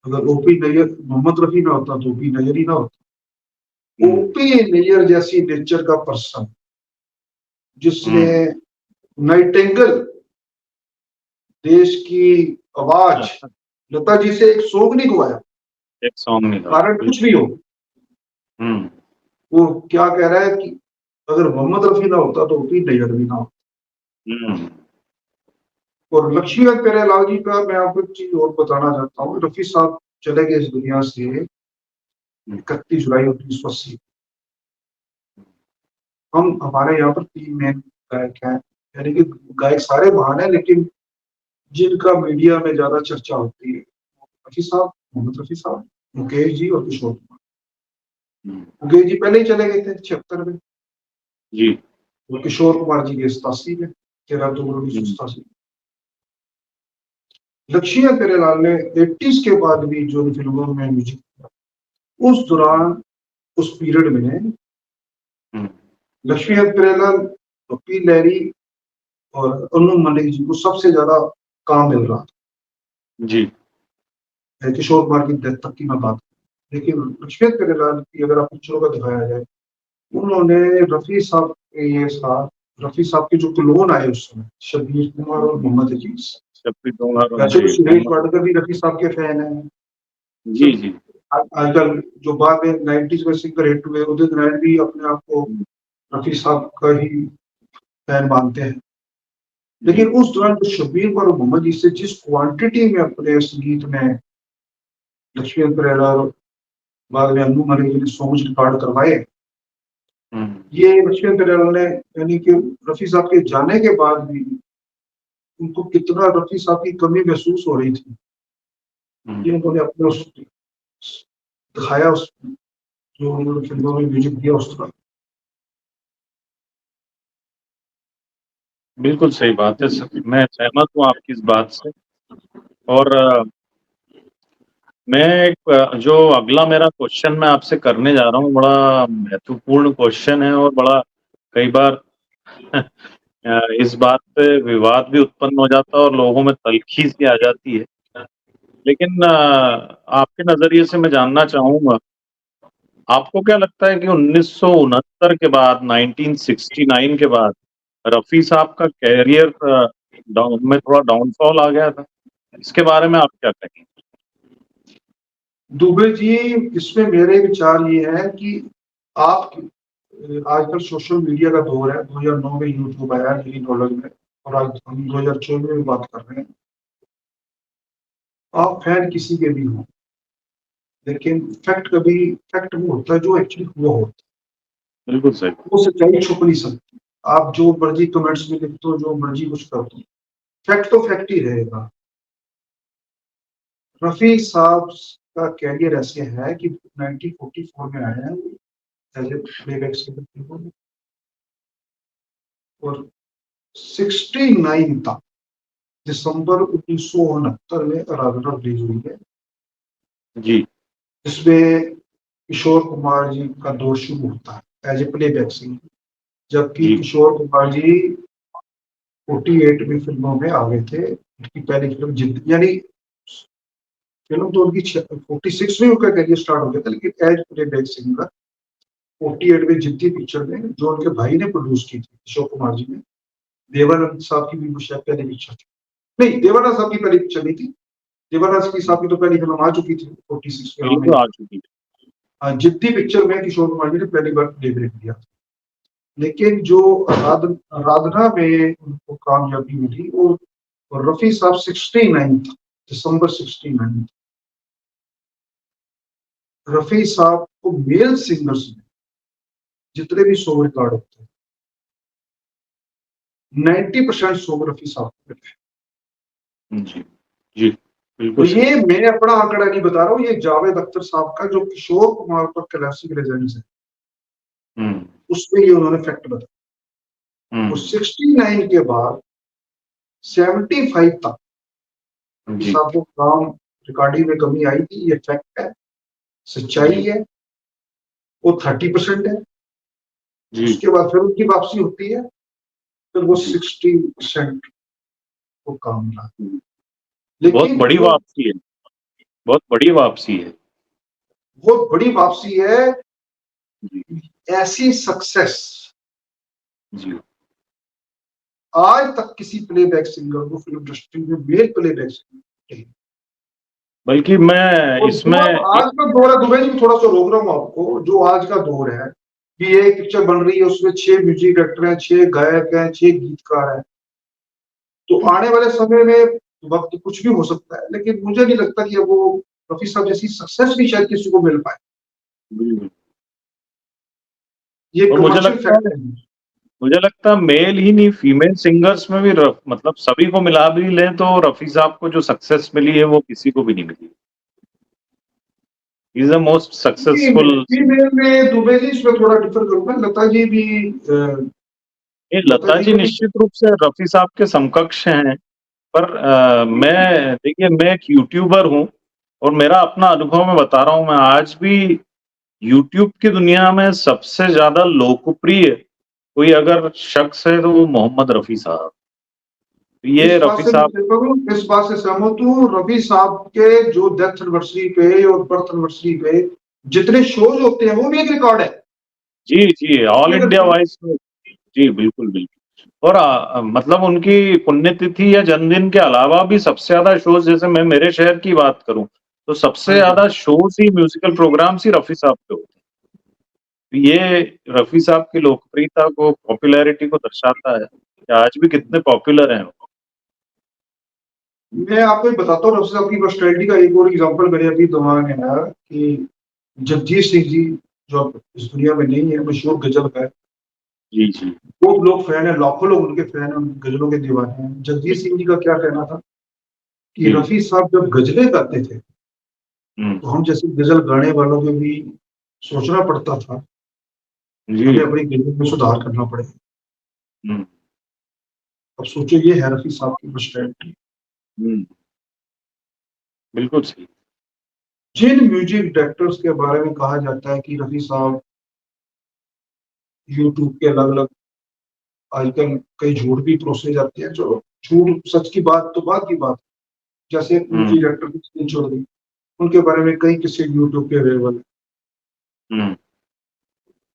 अगर ओपी नैयर मोहम्मद रफी ना होता तो ओपी नैयर ही ना होता। ओपी नैयर जैसी नेचर का पर्सन जिसने नाइटिंगेल देश की आवाज लता जी से एक सॉन्ग नहीं गवाया, एक सॉन्ग नहीं गाया, कारण कुछ भी हो, वो क्या कह रहा है कि अगर मोहम्मद रफी ना होता तो ओपी नैयर भी ना होता। और लक्ष्मीकांत प्यारेलाल जी का मैं आपको एक चीज और बताना चाहता हूँ। रफी साहब चले गए इस दुनिया से 31 जुलाई 1980। हम हमारे यहाँ पर 3 मेन गायक हैं, यानी कि गायक सारे महान हैं, लेकिन जिनका मीडिया में ज्यादा चर्चा होती है रफी साहब, मोहम्मद रफी साहब, मुकेश जी और किशोर कुमार। मुकेश जी पहले ही चले गए थे 76 में जी, और किशोर कुमार जी के 87 में, 13/2/1987। लक्ष्मीकांत प्यारेलाल ने 80s के बाद भी जो फिल्मों में म्यूजिक किया, उस दौरान उस पीरियड में लक्ष्मीकांत प्यारेलाल, पप्पी लहरी और अनु मलिक जी को सबसे ज्यादा काम मिल रहा था। जी, किशोर कुमार की डेथ तक की मैं बात, लेकिन लक्ष्मीकांत प्यारेलाल की अगर आप पिक्चरों का दिखाया जाए, उन्होंने रफी साहब के ये साथ, रफी साहब के जो क्लोन आए उस समय, शब्बीर कुमार और मोहम्मद अजीज, वैसे तो सुरेश वाडकर भी रफी साहब के फैन है। जी, जी, आजकल जो बाद में 90s में सिंगर हिट हुए, उदित नारायण भी अपने आप को रफी साहब का ही फैन मानते हैं। लेकिन उस दौरान जो शब्बीर और मोहम्मद जी से जिस क्वांटिटी में अपने संगीत में लक्ष्मीकांत प्यारेलाल, बाद में अनु मलिक जी ने सॉन्ग्स रिकॉर्ड करवाए, ये लक्ष्मीकांत प्यारेलाल ने, यानी कि रफी साहब के जाने के बाद भी उनको कितना रफी साहब की कमी महसूस हो रही थी, ये उन्होंने अपने उस दिखाया, उस जो उन्होंने फिल्मों में म्यूजिक दिया उस तरह। बिल्कुल सही बात है सर, मैं सहमत हूँ आपकी इस बात से। और मैं एक जो अगला मेरा क्वेश्चन मैं आपसे करने जा रहा हूँ, बड़ा महत्वपूर्ण क्वेश्चन है और बड़ा कई बार इस बात पे विवाद भी उत्पन्न हो जाता है और लोगों में तल्खी सी आ जाती है। लेकिन आपके नजरिए से मैं जानना चाहूंगा, आपको क्या लगता है कि 1969 के बाद, 1969 के बाद रफी साहब का कैरियर डाउन में थोड़ा डाउनफॉल आ गया था? इसके बारे में आप क्या कहेंगे? दुबे जी, इसमें मेरे विचार ये है कि आप आजकल सोशल मीडिया का दौर है, 2009 में यूट्यूब आया नई नॉलेज में, और आज हम 2024 में बात कर रहे हैं। आप फैन किसी के भी हो, लेकिन फैक्ट वो होता है जो एक्चुअली हुआ होता है। बिल्कुल सही। वो सच्चाई छुप नहीं सकती। आप जो मर्जी कमेंट्स में लिखते हो, जो मर्जी कुछ कर दो, फैक्ट तो फैक्ट ही रहेगा। रफी साहब का कैरियर ऐसे है कि 1944 में आए हैं एज ए प्लेबैक सिंगर, और 69 तक, दिसंबर 1969 में आराधना रिलीज हुई है, जी, जिसमें किशोर कुमार जी का दौर शुरू होता है एज ए प्लेबैक सिंगर, जबकि जी, किशोर कुमार जी 48 में फिल्मों में आ गए थे। उनकी पहली फिल्म जिद, यानी फिल्म तो उनकी 46 में उनका करियर स्टार्ट हो गया था, लेकिन एज प्लेबैक सिंगर 48 में जिद्दी पिक्चर में, जो उनके भाई ने प्रोड्यूस की थी किशोर कुमार जी ने, देवानंद साहब की भी शायद पहली पिक्चर थी। नहीं, देवानंद साहब की पहली पिक्चर नहीं थी, देवानंद की साहब की तो पहली फिल्म आ चुकी थी 46 में, ये हमें तो आ चुकी जिद्दी पिक्चर में किशोर कुमार जी ने पहली बार डेब्यू किया। लेकिन जो आराधना में उनको कामयाबी मिली, और रफी साहब 69 था, दिसंबर 69, रफी साहब को मेल सिंगर्स में जितने भी सॉन्ग रिकॉर्ड होते हैं 90% सॉन्ग रफी साहब के हैं। जी, जी, तो बिल्कुल सही। ये मैं अपना आंकड़ा नहीं बता रहा हूँ, ये जावेद अख्तर साहब का जो किशोर कुमार पर क्लासिक लेजेंड्स है हुँ, उसमें ये उन्होंने फैक्ट बताया। हुँ, और 69 के बाद 75 तक रफी जी, साहब को काम रिकॉर्डिंग में कमी आई थी, ये फैक्ट है, सच्चाई जी, है। वो 30% है, जी, उसके बाद फिर उनकी वापसी होती है, फिर वो जी, 60% को काम मिला। हुँ। बहुत लेकिन बड़ी जो वापसी है, बहुत बड़ी वापसी है। बहुत बड़ी वापसी है, जी, ऐसी सक्सेस जी। आज तक किसी प्लेबैक सिंगर को फिल्म इंडस्ट्री में मेल प्लेबैक सिंगर नहीं। बल्कि मैं और जो इसमें अब आज का दौर है, दुबई जी थोड़ा सा रोक रहा हूँ आपको, जो आज का दौर है कि ये पिक्चर बन रही है उसमें 6 म्यूजिक डायरेक्टर हैं, 6 गायक हैं, 6 गीतकार हैं, तो आने वाले समय में वक्त कुछ भी हो सकता है, लेकिन मुझे नहीं लगता कि अब वो रफी साहब जैसी सक्सेस भी शायद किसी को मिल पाए। बिल्कुल। ये और कमर्शियल फैक्टर है। मुझे लगता है मेल ही नहीं फीमेल सिंगर्स में भी मतलब सभी को मिला भी लें तो रफी साहब को जो सक्सेस मिली है वो किसी को भी नहीं मिली। He is the most successful. Female में दुबे जी इसमें थोड़ा डिफर करूंगा, लता जी भी ये लता लता जी जी का भी। निश्चित रूप से रफी साहब के समकक्ष हैं। पर मैं देखिए मैं एक यूट्यूबर हूँ और मेरा अपना अनुभव मैं बता रहा हूँ, मैं आज भी यूट्यूब की दुनिया में सबसे ज़्यादा लोकप्रिय कोई अगर शख्स है तो वो मोहम्मद रफ़ी साहब। ये इस बात रफ़ी से साहब। इस बात से सहमत हूँ, रवि साहब के जो डेथ एनिवर्सरी पे और बर्थ एनिवर्सरी पे जितने शोज होते हैं वो भी एक रिकॉर्ड है। जी, जी, ऑल इंडिया वाइज़ में। जी, बिल्कुल, बिल्कुल। और मतलब उनकी पुण्यतिथि या जन्मदिन के अलावा भी सबसे ज़्यादा शोज़ जैसे मैं मेरे शहर की बात करूँ, तो सबसे हाँ जी। ज़्यादा शोज़ ही म्यूज़िकल प्रोग्राम्स ही रफ़ी साहब के होते हैं। ये रफ़ी साहब की लोकप्रियता को, पॉपुलैरिटी को दर्शाता है कि आज भी कितने पॉपुलर हैं वो। मैं आपको एक बताता हूँ, रफी साहब की पर्सनैलिटी का एक और एग्जांपल मेरे अभी दिमाग में आया कि जगजीत सिंह जी जो अब इस दुनिया में नहीं है, मशहूर गजल गायक, जी, जी। बहुत लोग फैन है, लाखों लोग उनके फैन है, उनकी गजलों के दीवाने हैं। जगजीत सिंह जी का क्या कहना था कि जी। रफी साहब जब गजलें गाते थे हुँ। तो हम जैसे गजल गाने वालों को भी सोचना पड़ता था, जी। हमें अपनी गजल में सुधार करना पड़ेगा। हुँ, अब सोचो ये है रफी साहब की पर्सनैलिटी। हुँ। बिल्कुल सही। जिन म्यूजिक डायरेक्टर्स के बारे में कहा जाता है कि रफी साहब यूट्यूब के अलग अलग आजकल कई झूठ भी परोसे जाते हैं, जो झूठ सच की बात तो बात की बात, जैसे हुँ, म्यूजिक डायरेक्टर की स्क्रीन चौधरी, उनके बारे में कई किस्से यूट्यूब पे अवेलेबल हुँ।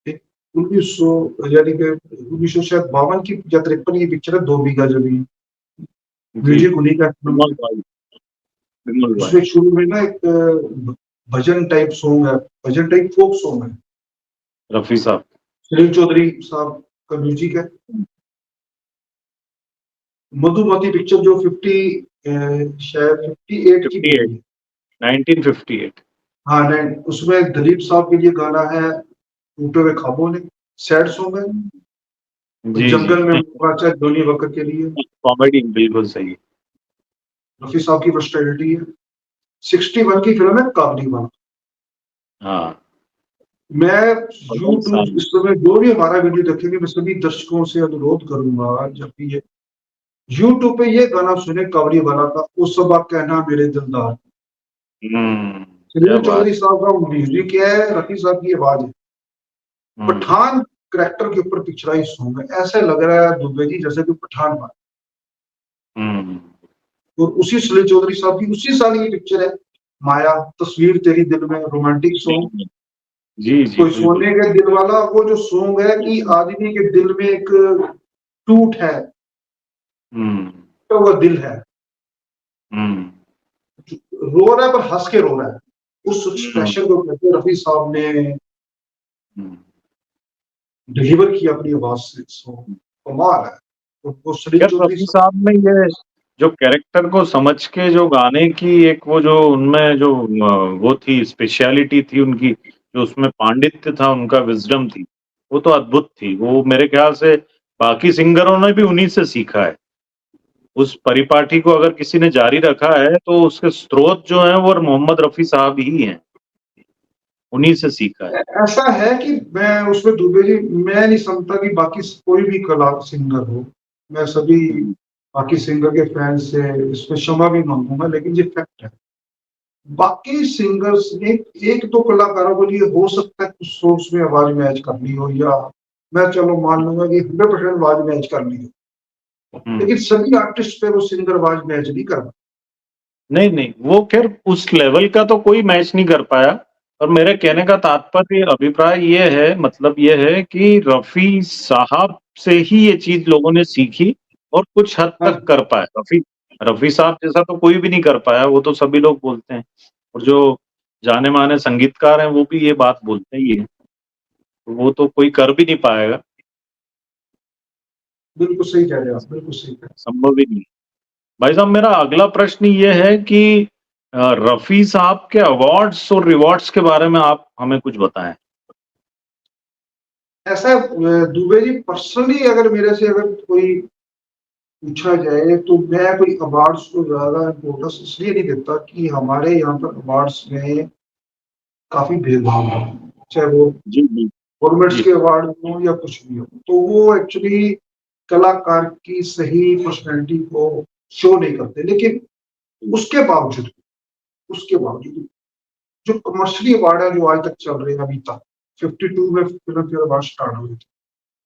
है। 1900 यानी कि 1900 शायद 52 की या 53 की पिक्चर है, 2 बीघा जमीन, जी, म्यूजिक उन्हीं का। बिमल भाई, बिमल भाई। उसमें शुरू में ना एक भजन टाइप सॉन्ग है, भजन टाइप फोक सॉन्ग है, रफ़ी साहब। सलील चौधरी साहब का म्यूजिक है। हुँ, मधुमती पिक्चर जो शायद 58 की 58, मूवी है। 1958। हाँ नहीं, उसमें दिलीप साहब के लिए गाना है टूटे हुए ख्वाबों ने, सैड सॉन्ग है। और जी, जी। जंगल में वाचा धोनी वक्त के लिए कॉमेडी बिल्कुल सही। रफी साहब की पर्सनैलिटी है। 61 की फिल्म है काबली वाला। हाँ, मैं बदल यूट्यूब साहब। इस समय जो भी हमारा वीडियो देखेंगे, मैं सभी दर्शकों से अनुरोध करूंगा जब भी ये यूट्यूब पे ये गाना सुने काबली वाला का, उस सब आप कहना मेरे दिलदार। हुँ, क्या सुनील बात! चौधरी साहब का म्यूजिक है, रफी साहब की आवाज है। हुँ, पठान करैक्टर के ऊपर पिक्चराइज सॉन्ग है, ऐसे लग रहा है दुबे जी जैसे कि पठान बना। हुँ, और उसी सुनील चौधरी साहब की उसी साल की पिक्चर है माया, तस्वीर तेरी दिल में, रोमांटिक सॉन्ग। बिल्कुल। जी, जी, कोई बिल्कुल। सोने के दिल वाला, वो जो सॉन्ग है कि आदमी के दिल में एक टूट है, हुँ, तो वो दिल है, हुँ, रो रहा है पर हंस के रो रहा है, उस हुँ, एक्सप्रेशन को कहते रफी साहब ने हुँ। डिलीवर किया अपनी आवाज से। सो कमाल है। वो सलील यार चौधरी रफ़ी साहब। साहब ने ये जो कैरेक्टर को समझ के जो गाने की एक वो जो उनमें जो वो थी स्पेशलिटी थी उनकी, जो उसमें पांडित्य था, उनका विज़डम थी। वो तो अद्भुत थी। वो मेरे ख्याल से बाकी सिंगरों ने भी उन्हीं से सीखा है। उस परिपाटी को अगर किसी ने जारी रखा है तो उसके स्रोत जो हैं वो मोहम्मद रफ़ी साहब ही हैं। उन्हीं से सीखा है। ऐसा है कि मैं उसमें दुबे जी, मैं नहीं समझता कि बाकी कोई भी कला सिंगर हो, मैं सभी हुँ, बाकी सिंगर के फैन से इसमें क्षमा भी मांगूंगा, लेकिन ये फैक्ट है। बाकी सिंगर्स ने एक दो कलाकारों के लिए हो सकता है कुछ सोर्स में आवाज मैच कर ली हो, या मैं चलो मान लूंगा कि 100% आवाज मैच कर ली हो, हुँ। लेकिन सभी आर्टिस्ट पे वो सिंगर आवाज मैच नहीं कर पाते। नहीं, नहीं, वो ख़ैर उस लेवल का तो कोई मैच नहीं कर पाया। और मेरे कहने का तात्पर्य अभिप्राय ये है, मतलब ये है कि रफ़ी साहब से ही ये चीज़ लोगों ने सीखी और कुछ हद हाँ तक जी, कर पाए। रफ़ी रफ़ी साहब जैसा तो कोई भी नहीं कर पाया, वो तो सभी लोग बोलते हैं। और जो जाने-माने संगीतकार हैं, वो भी ये बात बोलते ही हैं। तो वो तो कोई कर भी नहीं पाएगा, बिल्कुल सही कह रहे हैं आप, बिल्कुल सही कह रहे संभव ही नहीं। भाई साहब मेरा अगला प्रश्न ये है कि रफ़ी साहब के अवार्ड्स और रिवार्ड्स के बारे में आप हमें कुछ बताएँ? हैं। ऐसा दुबे जी, पर्सनली अगर मेरे से अगर कोई पूछा जाए तो मैं कोई अवार्ड्स को ज्यादा इम्पोर्टेंस इसलिए नहीं देता कि हमारे यहाँ पर अवार्ड्स में काफी भेदभाव है, चाहे वो जी, जी, गवर्नमेंट्स जी। के अवार्ड हो या कुछ भी हो, तो वो एक्चुअली कलाकार की सही पर्सनैलिटी को शो नहीं करते। लेकिन उसके बावजूद उसके बावजूद जो कमर्शियली अवार्ड है जो आज तक चल रहे हैं अभी तक, 52 में फिल्म फेयर अवार्ड स्टार्ट हुए थे,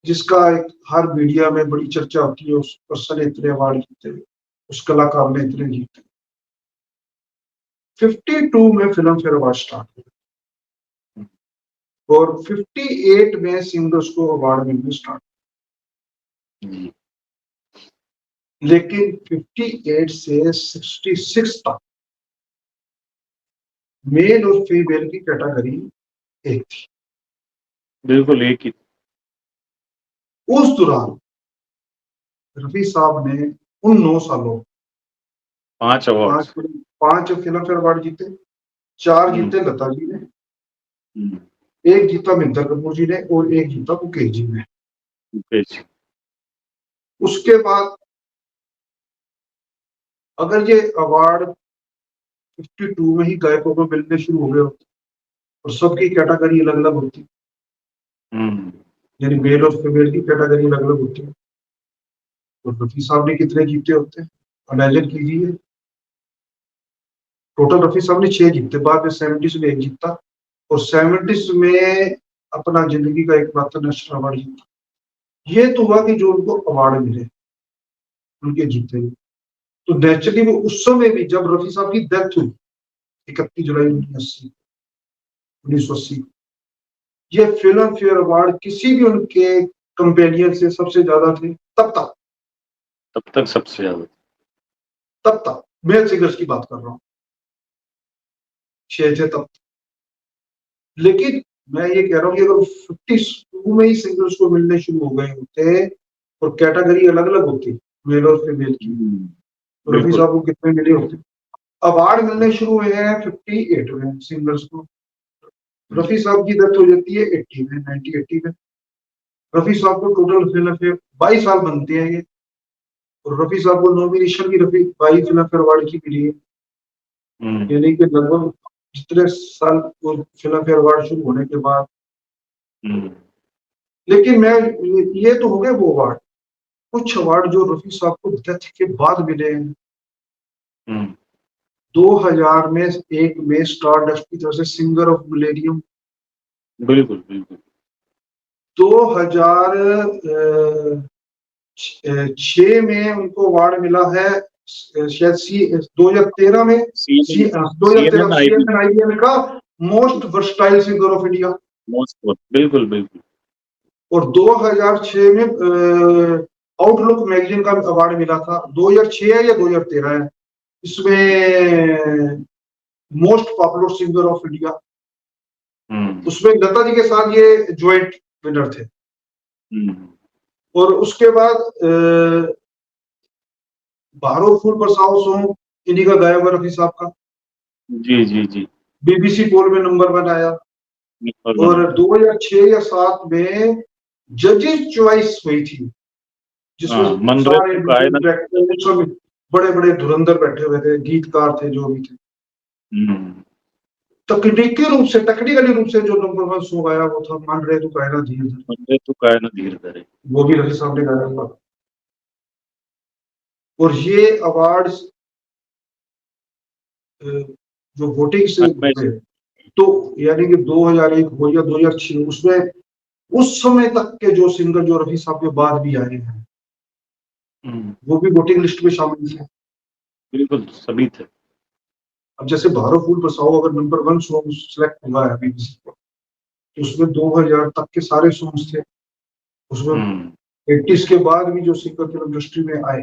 जिसका एक हर मीडिया में बड़ी चर्चा होती है, उस पर्सन ने इतने अवार्ड जीते, उस कलाकार ने इतने जीते। 52 में फिल्म फेयर अवार्ड स्टार्ट हुए और 58 में सिंगर्स को अवार्ड मिलने स्टार्ट, जी, लेकिन 58 से 66 तक मेल और फीमेल की कैटेगरी एक थी। बिल्कुल एक ही उस दौरान रफी साहब ने उन 9 सालों 5 पांच अवार्ड्स। पांच फिल्म फेयर अवार्ड जीते, 4 हुँ, जीते लता जी ने, हुँ, एक जीता मिंदर कपूर जी ने और एक जीता मुकेश जी ने। मुकेश। उसके बाद अगर ये अवार्ड 52 में ही गायकों को मिलने शुरू हो गए होते और सबकी कैटेगरी अलग अलग होती, हुँ, यानी मेल और फीमेल की कैटेगरी अलग अलग होती, तो रफी साहब ने कितने जीते होते? इमेजिन कीजिए, टोटल रफी साहब ने 6 जीते, बाद में 70s में एक जीता और 70s में अपना जिंदगी का एकमात्र नेशनल अवार्ड जीता। ये तो हुआ कि जो उनको अवार्ड मिले उनके जीते हुए। तो नेचुरली वो उस समय भी जब रफी साहब की डेथ हुई 31 जुलाई 1980, ये फिल्म फेयर अवार्ड किसी भी उनके कंपेनियन से सबसे ज्यादा थे तब तक सबसे ज़्यादा। तब तक मेल सिंगर्स की बात कर रहा हूँ, 6 थे तब। लेकिन मैं ये कह रहा हूँ कि अगर 52 में ही सिंगर्स को मिलने शुरू हो गए होते और कैटेगरी अलग अलग होती मेल और फीमेल की, हुँ, तो रफी बिल्कुल। साहब को कितने मिले होते? अवार्ड मिलने शुरू हुए हैं 58 में सिंगर्स को, जी, रफी साहब की डेथ हो जाती है 80 में, 1980 में। रफी साहब को टोटल फिल्म फेयर 22 साल बनते हैं ये, और रफी साहब को नॉमिनेशन भी रफी 22 फिल्म फेयर अवार्ड की मिली है, हुँ, यानी कि लगभग जितने साल वो फिल्म फेयर अवार्ड शुरू होने के बाद। हुँ, लेकिन मैं ये तो हो गए वो अवार्ड, कुछ अवार्ड जो रफी साहब को डेथ के बाद मिले हैं। हुँ, 2000 में एक में स्टार डस्ट की तरफ से सिंगर ऑफ मिलेनियम, बिल्कुल, बिल्कुल। 2006 में उनको अवार्ड मिला है, शायद सी 2013 में CNN 2013 CNN IB CNN IBM का most versatile singer of India. Most बिल्कुल, बिल्कुल। और 2006 में आउटलुक मैगजीन का अवार्ड मिला था, 2006 है या 2013 है, इसमें most popular singer of India. हुँ, उसमें लता जी के साथ ये ज्वाइंट विनर थे। हुँ, और उसके बाद बारो फूल बरसाओ सॉन्ग इन्हीं का गाया हुआ रफी साहब का, जी, जी, जी। BBC पोल में नंबर 1 आया। नंबर 1 और आया। 2006 या 7 में जजेस चॉइस हुई थी, जिसमें हाँ, मन रे सारे तू काहे ना। बड़े बड़े धुरंधर बैठे हुए थे, गीतकार थे जो भी थे। हम्म, टेक्निकली रूप से जो नंबर 1 सॉन्ग आया वो था मान रहे तू कहना धीरे धीरे, मन रे तू काहे ना धीर धरे। वो भी रफी साहब ने गाया था। और ये अवार्ड्स जो वोटिंग से मन में हुए, तो यानी कि 2001 हो या 2006, उसमें उस समय तक के जो सिंगर जो रफी साहब के बाद भी आए हैं वो भी वोटिंग लिस्ट में शामिल थे। बिल्कुल सभी थे। अब जैसे भारो फूल बरसाओ अगर नंबर 1 सॉन्ग सिलेक्ट हुआ है BBC को, तो उसमें 2000 तक के सारे सॉन्ग्स थे। उसमें हम्म, 80s के बाद भी जो सिंगर फिल्म इंडस्ट्री में आए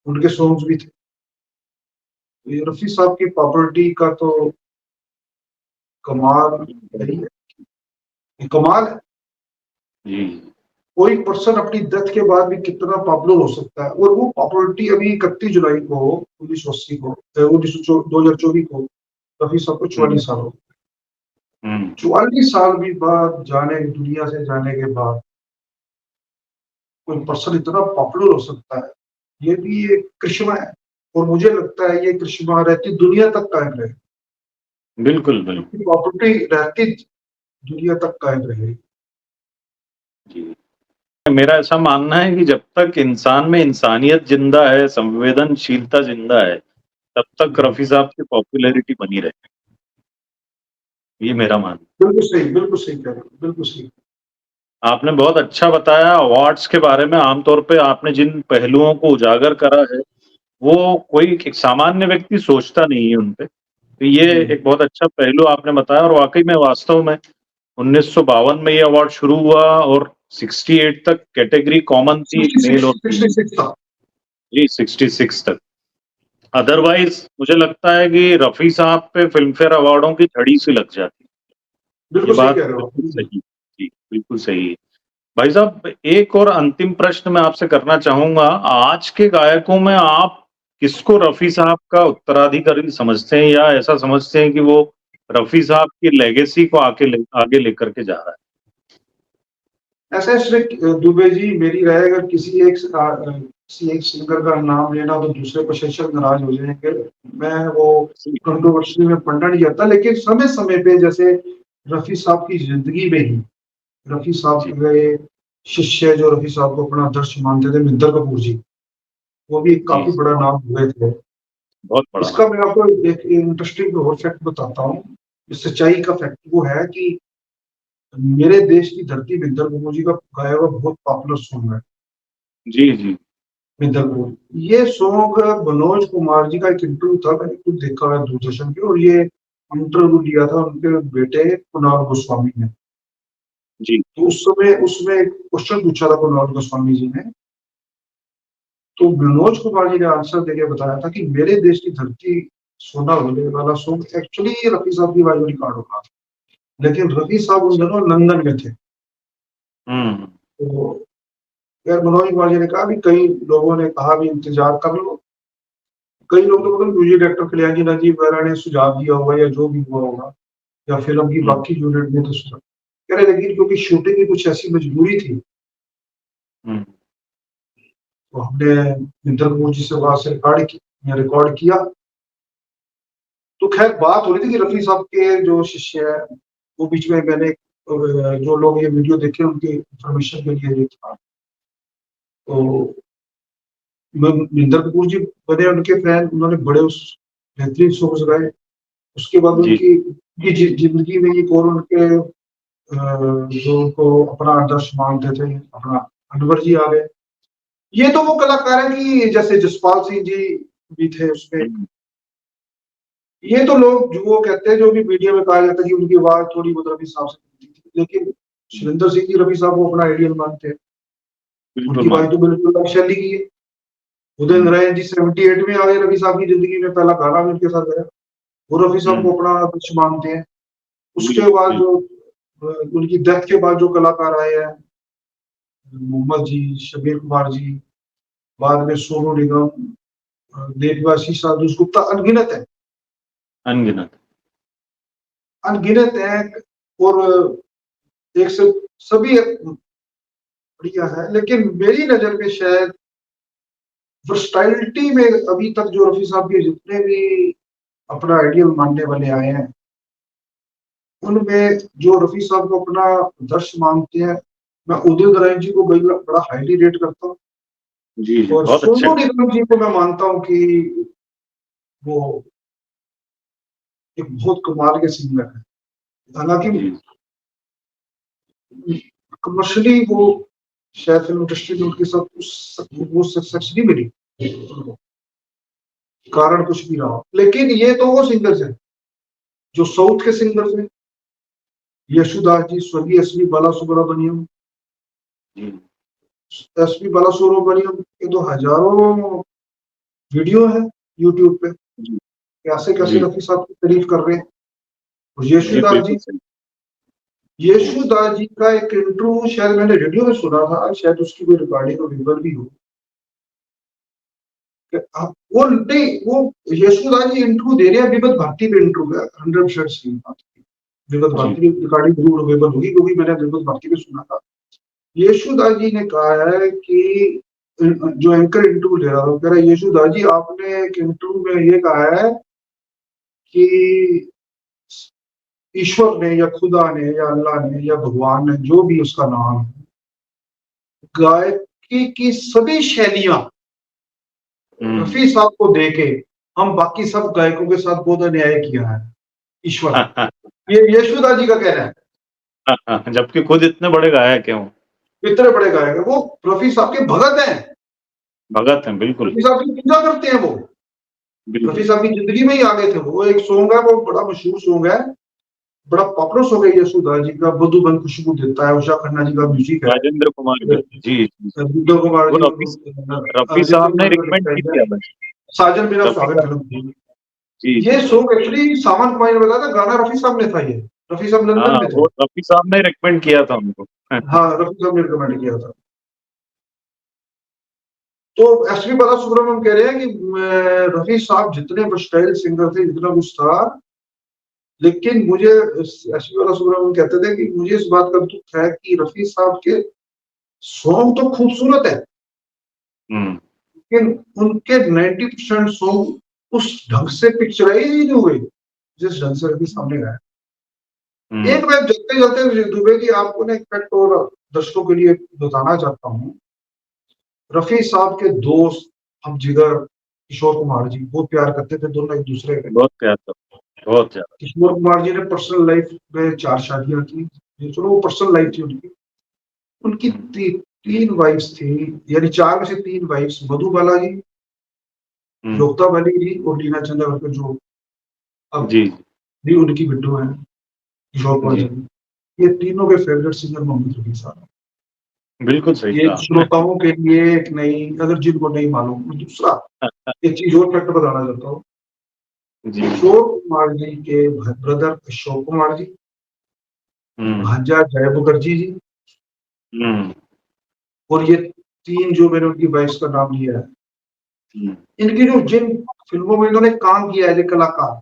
उनके सॉन्ग्स भी थे। तो ये रफी साहब की पॉपुलरिटी का तो कमाल है ही है। ये कमाल है। जी। कोई पर्सन अपनी डेथ के बाद भी कितना पॉपुलर हो सकता है, और वो पॉपुलरिटी अभी 31 जुलाई को 1980 को 2024 को रफी साहब को हम्म, 44 साल हो। हम्म, 44 साल भी बाद जाने दुनिया से जाने के बाद कोई पर्सन इतना पॉपुलर हो सकता है, ये भी एक करिश्मा है। और मुझे लगता है ये करिश्मा रहती दुनिया तक कायम रहे, बिल्कुल बिल्कुल। पॉपुलरिटी रहती दुनिया तक कायम रहे। जी, मेरा ऐसा मानना है कि जब तक इंसान में इंसानियत जिंदा है, संवेदनशीलता जिंदा है, तब तक रफी साहब की पॉपुलैरिटी बनी रहेगी, ये मेरा मानना है। बिल्कुल सही कह रहे हो, बिल्कुल सही। आपने बहुत अच्छा बताया अवार्ड्स के बारे में। आमतौर पे आपने जिन पहलुओं को उजागर करा है, वो कोई एक सामान्य व्यक्ति सोचता नहीं है उन पे। तो ये एक बहुत अच्छा पहलू आपने बताया, और वाक़ई में वास्तव में 1952 में ये अवार्ड शुरू हुआ और 68 तक कैटेगरी कॉमन थी, एक मेल और फीमेल। 66 था। जी, 66 तक। अदरवाइज़ मुझे लगता है कि रफ़ी साहब पे फ़िल्मफ़ेयर अवार्डों की झड़ी सी लग जाती। ये बिल्कुल सही बात कह रहे हो। बिल्कुल सही। जी, बिल्कुल सही है। भाई साहब, एक और अंतिम प्रश्न मैं आपसे करना चाहूँगा। आज के गायकों में आप किसको रफ़ी साहब का उत्तराधिकारी समझते हैं, या ऐसा समझते हैं कि वो रफ़ी साहब की लेगेसी को आगे लेकर के जा रहा है? ऐसे श्री दुबे जी, मेरी राय अगर किसी एक सिंगर का नाम लेना तो दूसरे प्रशंसक नाराज हो जाएंगे। मैं वो जी, कंट्रोवर्सी में पढ़ना नहीं चाहता, लेकिन समय समय पे जैसे रफी साहब की जिंदगी में ही रफी साहब जी, के शिष्य जो रफी साहब को अपना आदर्श मानते थे, मिंदर कपूर जी, वो भी एक जी, काफी बड़ा नाम हुए थे। बहुत बड़ा इसका नाम। मैं आपको एक इंटरेस्टिंग और फैक्ट बताता हूँ। सच्चाई का फैक्ट वो है कि मेरे देश की धरती मिंदर कपूर जी का गाया हुआ बहुत पॉपुलर सॉन्ग है। जी, जी, मिंदर कपूर, ये सॉन्ग मनोज कुमार जी का एक इंटरव्यू था, मैंने खुद देखा है दूरदर्शन पे, और ये इंटरव्यू लिया था उनके बेटे कुणाल गोस्वामी ने। जी, तो उस समय उसमें एक क्वेश्चन पूछा था कुणाल गोस्वामी जी ने, तो मनोज कुमार जी ने आंसर देके बताया था कि मेरे देश की धरती सोना होने वाला सॉन्ग एक्चुअली रफी साहब की आवाज में रिकॉर्ड होगा, लेकिन रफी साहब उन दिनों लंदन में थे। हुँ, तो यार मनोज कुमार जी ने कहा भी कई लोगों ने कहा भी इंतजार कर लो, कई लोग तो मतलब म्यूजिक डायरेक्टर कल्याण जी राजीव वगैरह ने सुझाव दिया होगा या जो भी हुआ होगा, या फिल्म की हुँ, बाकी यूनिट ने तो सुझाव कह रहे, लेकिन क्योंकि शूटिंग की कुछ ऐसी मजबूरी थी, हुँ, तो हमने इंदर कपूर जी से वहां से रिकॉर्ड किया। तो खैर बात हो रही थी कि रफी साहब के जो शिष्य है, वो बीच में मैंने जो लोग ये वीडियो देखे उनकी इंफॉर्मेशन के लिए ये था, तो इंदर कपूर जी बने उनके फैन, उन्होंने बड़े उस बेहतरीन सॉन्ग्स गाए। उसके बाद जी, उनकी जिंदगी में एक और उनके जो उनको अपना आदर्श मानते थे, अपना अनवर जी आ गए। ये तो वो कलाकार है कि जैसे जसपाल सिंह जी भी थे उसमें। हुँ, ये तो लोग जो वो कहते हैं, जो भी मीडिया में कहा जाता है कि उनकी आवाज थोड़ी बहुत रफी साहब से मिलती थी, लेकिन सुरेंद्र सिंह जी रफी साहब को अपना आइडियल मानते हैं। बिल्कुल उनकी आवाज तो मानता बिल्कुल अलग शैली की है। उदय हूँ। नारायण जी 78 में आ गए रफी साहब की जिंदगी में, पहला गाना भी उनके साथ गाया। वो रफी साहब हुँ, को अपना आदर्श मानते हैं। उसके बिल्कुल, बाद बिल्कुल। जो उनकी डेथ के बाद जो कलाकार आए हैं, मोहम्मद जी, शबीर कुमार जी, बाद में सोनू निगम, देवदासी साधु गुप्ता, अनगिनत है, अनगिनत। अनगिनत है। और एक से सभी बढ़िया है, लेकिन मेरी नजर में शायद वर्सटाइलिटी में अभी तक जो रफी साहब के जितने भी अपना आइडियल मानने वाले आए हैं, उनमें जो रफी साहब को अपना आदर्श मानते हैं, मैं उदित नारायण जी को बड़ा हाईली रेट करता हूँ। जी जी, और बहुत अच्छे। सोनू निगम जी को मैं मानता हूँ कि वो एक बहुत कमाल के सिंगर है। हालांकि जी कमर्शियली वो शायद फिल्म इंडस्ट्री में उनके साथ वो सक्सेस नहीं मिली, कारण कुछ भी रहा, लेकिन ये तो वो सिंगर्स हैं जो साउथ के सिंगर्स हैं। यशुदास जी, स्वर्गीय एसपी बालासुब्रमण्यम, जी एसपी बालासुब्रमण्यम के तो हजारों वीडियो है यूट्यूब पे, जी कैसे कैसे जी रफी साहब की तारीफ कर रहे हैं। और जी, यशुदास बिल्कुल जी, सही। जी यशुदास जी का एक इंटरव्यू शायद मैंने रेडियो में सुना था, शायद उसकी कोई रिकॉर्डिंग अवेलेबल भी हो। वो नहीं, वो यशुदास जी इंटरव्यू दे रहे हैं, विविध भारती पे इंटरव्यू है, 100% सही बात है। विविध जी भारती की रिकॉर्डिंग जरूर अवेलेबल होगी, क्योंकि मैंने विविध भारती पे सुना था। यशुदास जी ने कहा है कि जो एंकर इंटरव्यू ले रहा था, कह रहा है यशुदास जी आपने एक इंटरव्यू में ये कहा है कि ईश्वर ने या खुदा ने या अल्लाह ने या भगवान ने, जो भी उसका नाम है, गायकी की सभी शैलियां रफी साहब को देके हम बाकी सब गायकों के साथ बहुत अन्याय किया है ईश्वर। ये यशुदास जी का कहना है। जबकि खुद इतने बड़े गायक हैं वो। इतने बड़े गायक है वो, रफी साहब के भगत हैं, भगत हैं बिल्कुल। रफी साहब की पूजा करते हैं वो। रफी बिल्कुल। साहब की जिंदगी में ही आ गए थे वो। एक सॉन्ग है, वो बड़ा मशहूर सॉन्ग है, बड़ा पॉपुलर सॉन्ग है यशुदास जी का, बुद्धू बन खुशबू देता है, उषा खन्ना जी का म्यूजिक है। राजेंद्र कुमार जी। जी जी। बुद्धू कुमार वो जी रफी और रफी राजेंद्र साहब ने कुमार का रिकमेंड लिखा की है। थी हमें। साजन बिना रफी सुहागन साहब। फिल्म थी जी ये जी। सॉन्ग। एक्चुअली सावन कुमार ने बताया था, गाना रफी साहब ने था ये। रफी साहब हाँ, लंदन में थे। वो रफी साहब ने रिकमेंड किया था हमको। हाँ, रफी साहब ने रिकमेंड किया था। तो एसपी बालासुब्रमण्यम कह रहे हैं कि रफी साहब जितने वर्सटाइल सिंगर थे, जितना कुछ था, लेकिन मुझे एसपी बालासुब्रमण्यम कहते थे कि मुझे इस बात का दुख है कि रफी साहब के सॉन्ग तो खूबसूरत है, हम्म लेकिन उनके 90% सॉन्ग उस ढंग से पिक्चराइज ही नहीं हुए जिस ढंग से रफी साहब ने गाया। हम्म। एक मैं चलते चलते दुबे की आपको ना एक फैक्ट और दर्शकों के लिए बताना चाहता हूँ। रफी साहब के दोस्त, हम जिगर किशोर कुमार जी बहुत प्यार करते थे दोनों एक दूसरे के। बहुत प्यार था। बहुत ज्यादा। किशोर कुमार जी ने पर्सनल लाइफ में 4 शादियां की, चलो वो पर्सनल लाइफ थी उनकी। उनकी हम्म, 3 वाइफ्स थी, यानी 4 में से 3 वाइफ्स, मधुबाला जी, हम्म, योक्ता बाली जी और लीना चंद्राकर, जो अब जी भी उनकी विडो है, किशोर कुमार जी, जी। ये तीनों के फेवरेट सिंगर मोहम्मद रफी साहब हैं। बिल्कुल सही ये कहा आपने। श्रोताओं के लिए एक नई, अगर जिनको नहीं मालूम, दूसरा एक चीज और फैक्ट बताना चाहता हूँ। जी। किशोर कुमार जी के ब्रदर अशोक कुमार जी, हम्म भांजा जय मुखर्जी जी, हम्म और ये 3 जो मैंने उनकी वाइफ्स का नाम लिया है, हम्म, इनकी जो जिन फिल्मों में इन्होंने काम किया है, जो कलाकार,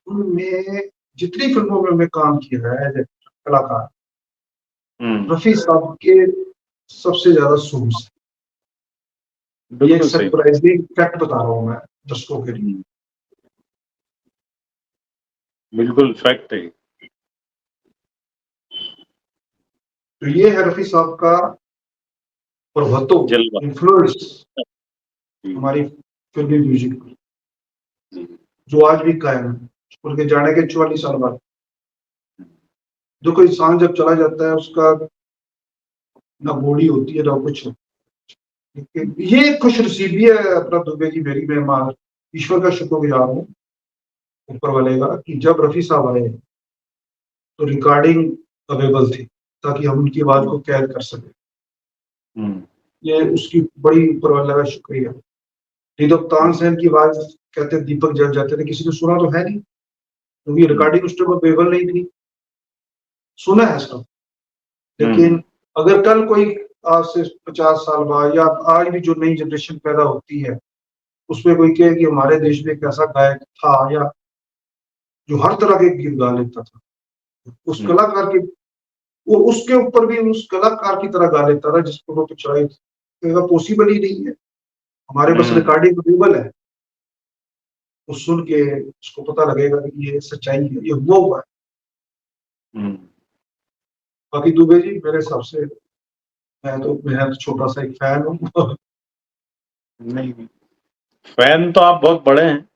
उनमें जितनी फिल्मों में उन्होंने काम किया है एज ए कलाकार, हम्म, रफी साहब के सबसे ज्यादा सॉन्ग्स। ये एक बिल्कुल सही। सरप्राइजिंग फैक्ट बता रहा हूँ मैं दर्शकों के लिए। हम्म, बिल्कुल फैक्ट है। तो ये है रफी साहब का प्रभुत्व, जलवा। इन्फ्लुएंस जी हमारी फिल्मी म्यूजिक पर, जी। जो आज भी कायम है उनके जाने के 44 साल बाद। देखो, इंसान जब चला जाता है, उसका ना बॉडी होती है ना कुछ। लेकिन ये एक खुश नसीबी है अपना दुबे की, मेरी, मैं ईश्वर का शुक्रगुजार हूँ, ऊपर वाले का, कि जब रफी साहब आए तो रिकॉर्डिंग अवेलेबल थी, ताकि हम उनकी आवाज को कैद कर सके। हम्म, ये उसकी बड़ी ऊपर वाले का शुक्रिया। नहीं तो तानसेन की आवाज, कहते दीपक जल जाते थे, किसी ने सुना तो है नहीं, क्योंकि हम्म, रिकॉर्डिंग उस टाइम अवेलेबल नहीं थी। सुना है सब, हम्म, लेकिन अगर कल कोई आज से 50 साल बाद, या आज भी जो नई जनरेशन पैदा होती है, उसमें कोई कहे कि हमारे देश में एक ऐसा गायक था, या जो हर तरह के गीत गा लेता था, उस कलाकार की, वो उसके ऊपर भी उस कलाकार की तरह गा लेता था जिसको वो पिक्चराइज पॉसिबल ही नहीं है। हमारे पास रिकॉर्डिंग अवेलेबल है, वो सुन के उसको पता लगेगा कि ये सच्चाई है, ये हुआ है। बाकी दुबे जी मेरे हिसाब से मैं तो छोटा सा एक फैन हूँ। नहीं, फैन तो आप बहुत बड़े हैं,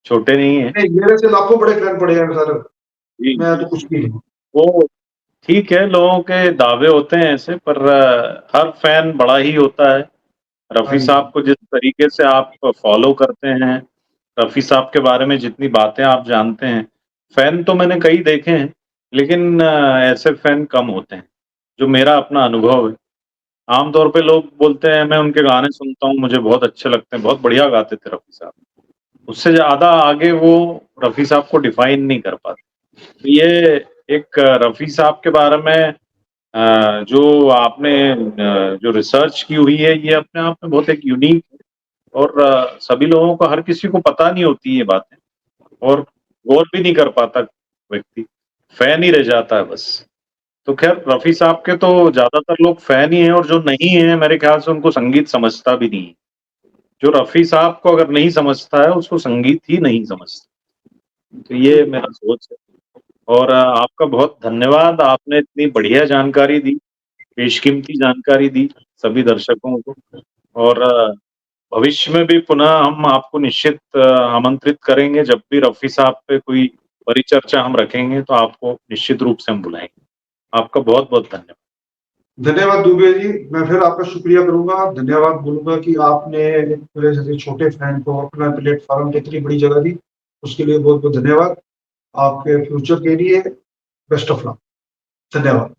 छोटे नहीं हैं। नहीं, मेरे से लाखों बड़े फैन पड़े हैं सर, जी, मैं जी, तो कुछ जी। भी नहीं। वो ठीक है, लोगों के दावे होते हैं ऐसे, पर हर फैन बड़ा ही होता है। हाँ रफ़ी जी, साहब को जिस तरीके से आप फ़ॉलो करते हैं, रफ़ी साहब के बारे में जितनी बातें आप जानते हैं, फैन तो मैंने कई देखे हैं, लेकिन ऐसे फैन कम होते हैं, जो मेरा अपना अनुभव है। आम तौर पे लोग बोलते हैं, मैं उनके गाने सुनता हूँ, मुझे बहुत अच्छे लगते हैं, बहुत बढ़िया गाते थे रफ़ी साहब। उससे ज़्यादा आगे वो रफ़ी साहब को डिफ़ाइन नहीं कर पाते। तो ये एक रफ़ी साहब के बारे में जो आपने जो रिसर्च की हुई है, ये अपने आप में बहुत एक यूनिक और सभी लोगों को, हर किसी को पता नहीं होती ये बातें, और गौर भी नहीं कर पाता व्यक्ति, फैन ही रह जाता है बस। तो ख़ैर रफ़ी साहब के तो ज़्यादातर लोग फैन ही हैं, और जो नहीं हैं मेरे ख़्याल से उनको संगीत समझता भी नहीं है। जो रफ़ी साहब को अगर नहीं समझता है, उसको संगीत ही नहीं समझता। तो ये मेरा सोच है। और आपका बहुत धन्यवाद, आपने इतनी बढ़िया जानकारी दी, बेशकीमती जानकारी दी सभी दर्शकों को। और भविष्य में भी पुनः हम आपको निश्चित आमंत्रित करेंगे, जब भी रफ़ी साहब पे कोई परिचर्चा हम रखेंगे, तो आपको निश्चित रूप से हम बुलाएँगे। आपका बहुत-बहुत धन्यवाद। धन्यवाद दुबे जी, मैं फिर आपका शुक्रिया करूंगा, धन्यवाद बोलूंगा कि आपने मेरे जैसे छोटे फैन को अपना प्लेटफॉर्म पे इतनी बड़ी जगह दी, उसके लिए बहुत बहुत धन्यवाद। आपके फ्यूचर के लिए बेस्ट ऑफ लक। धन्यवाद।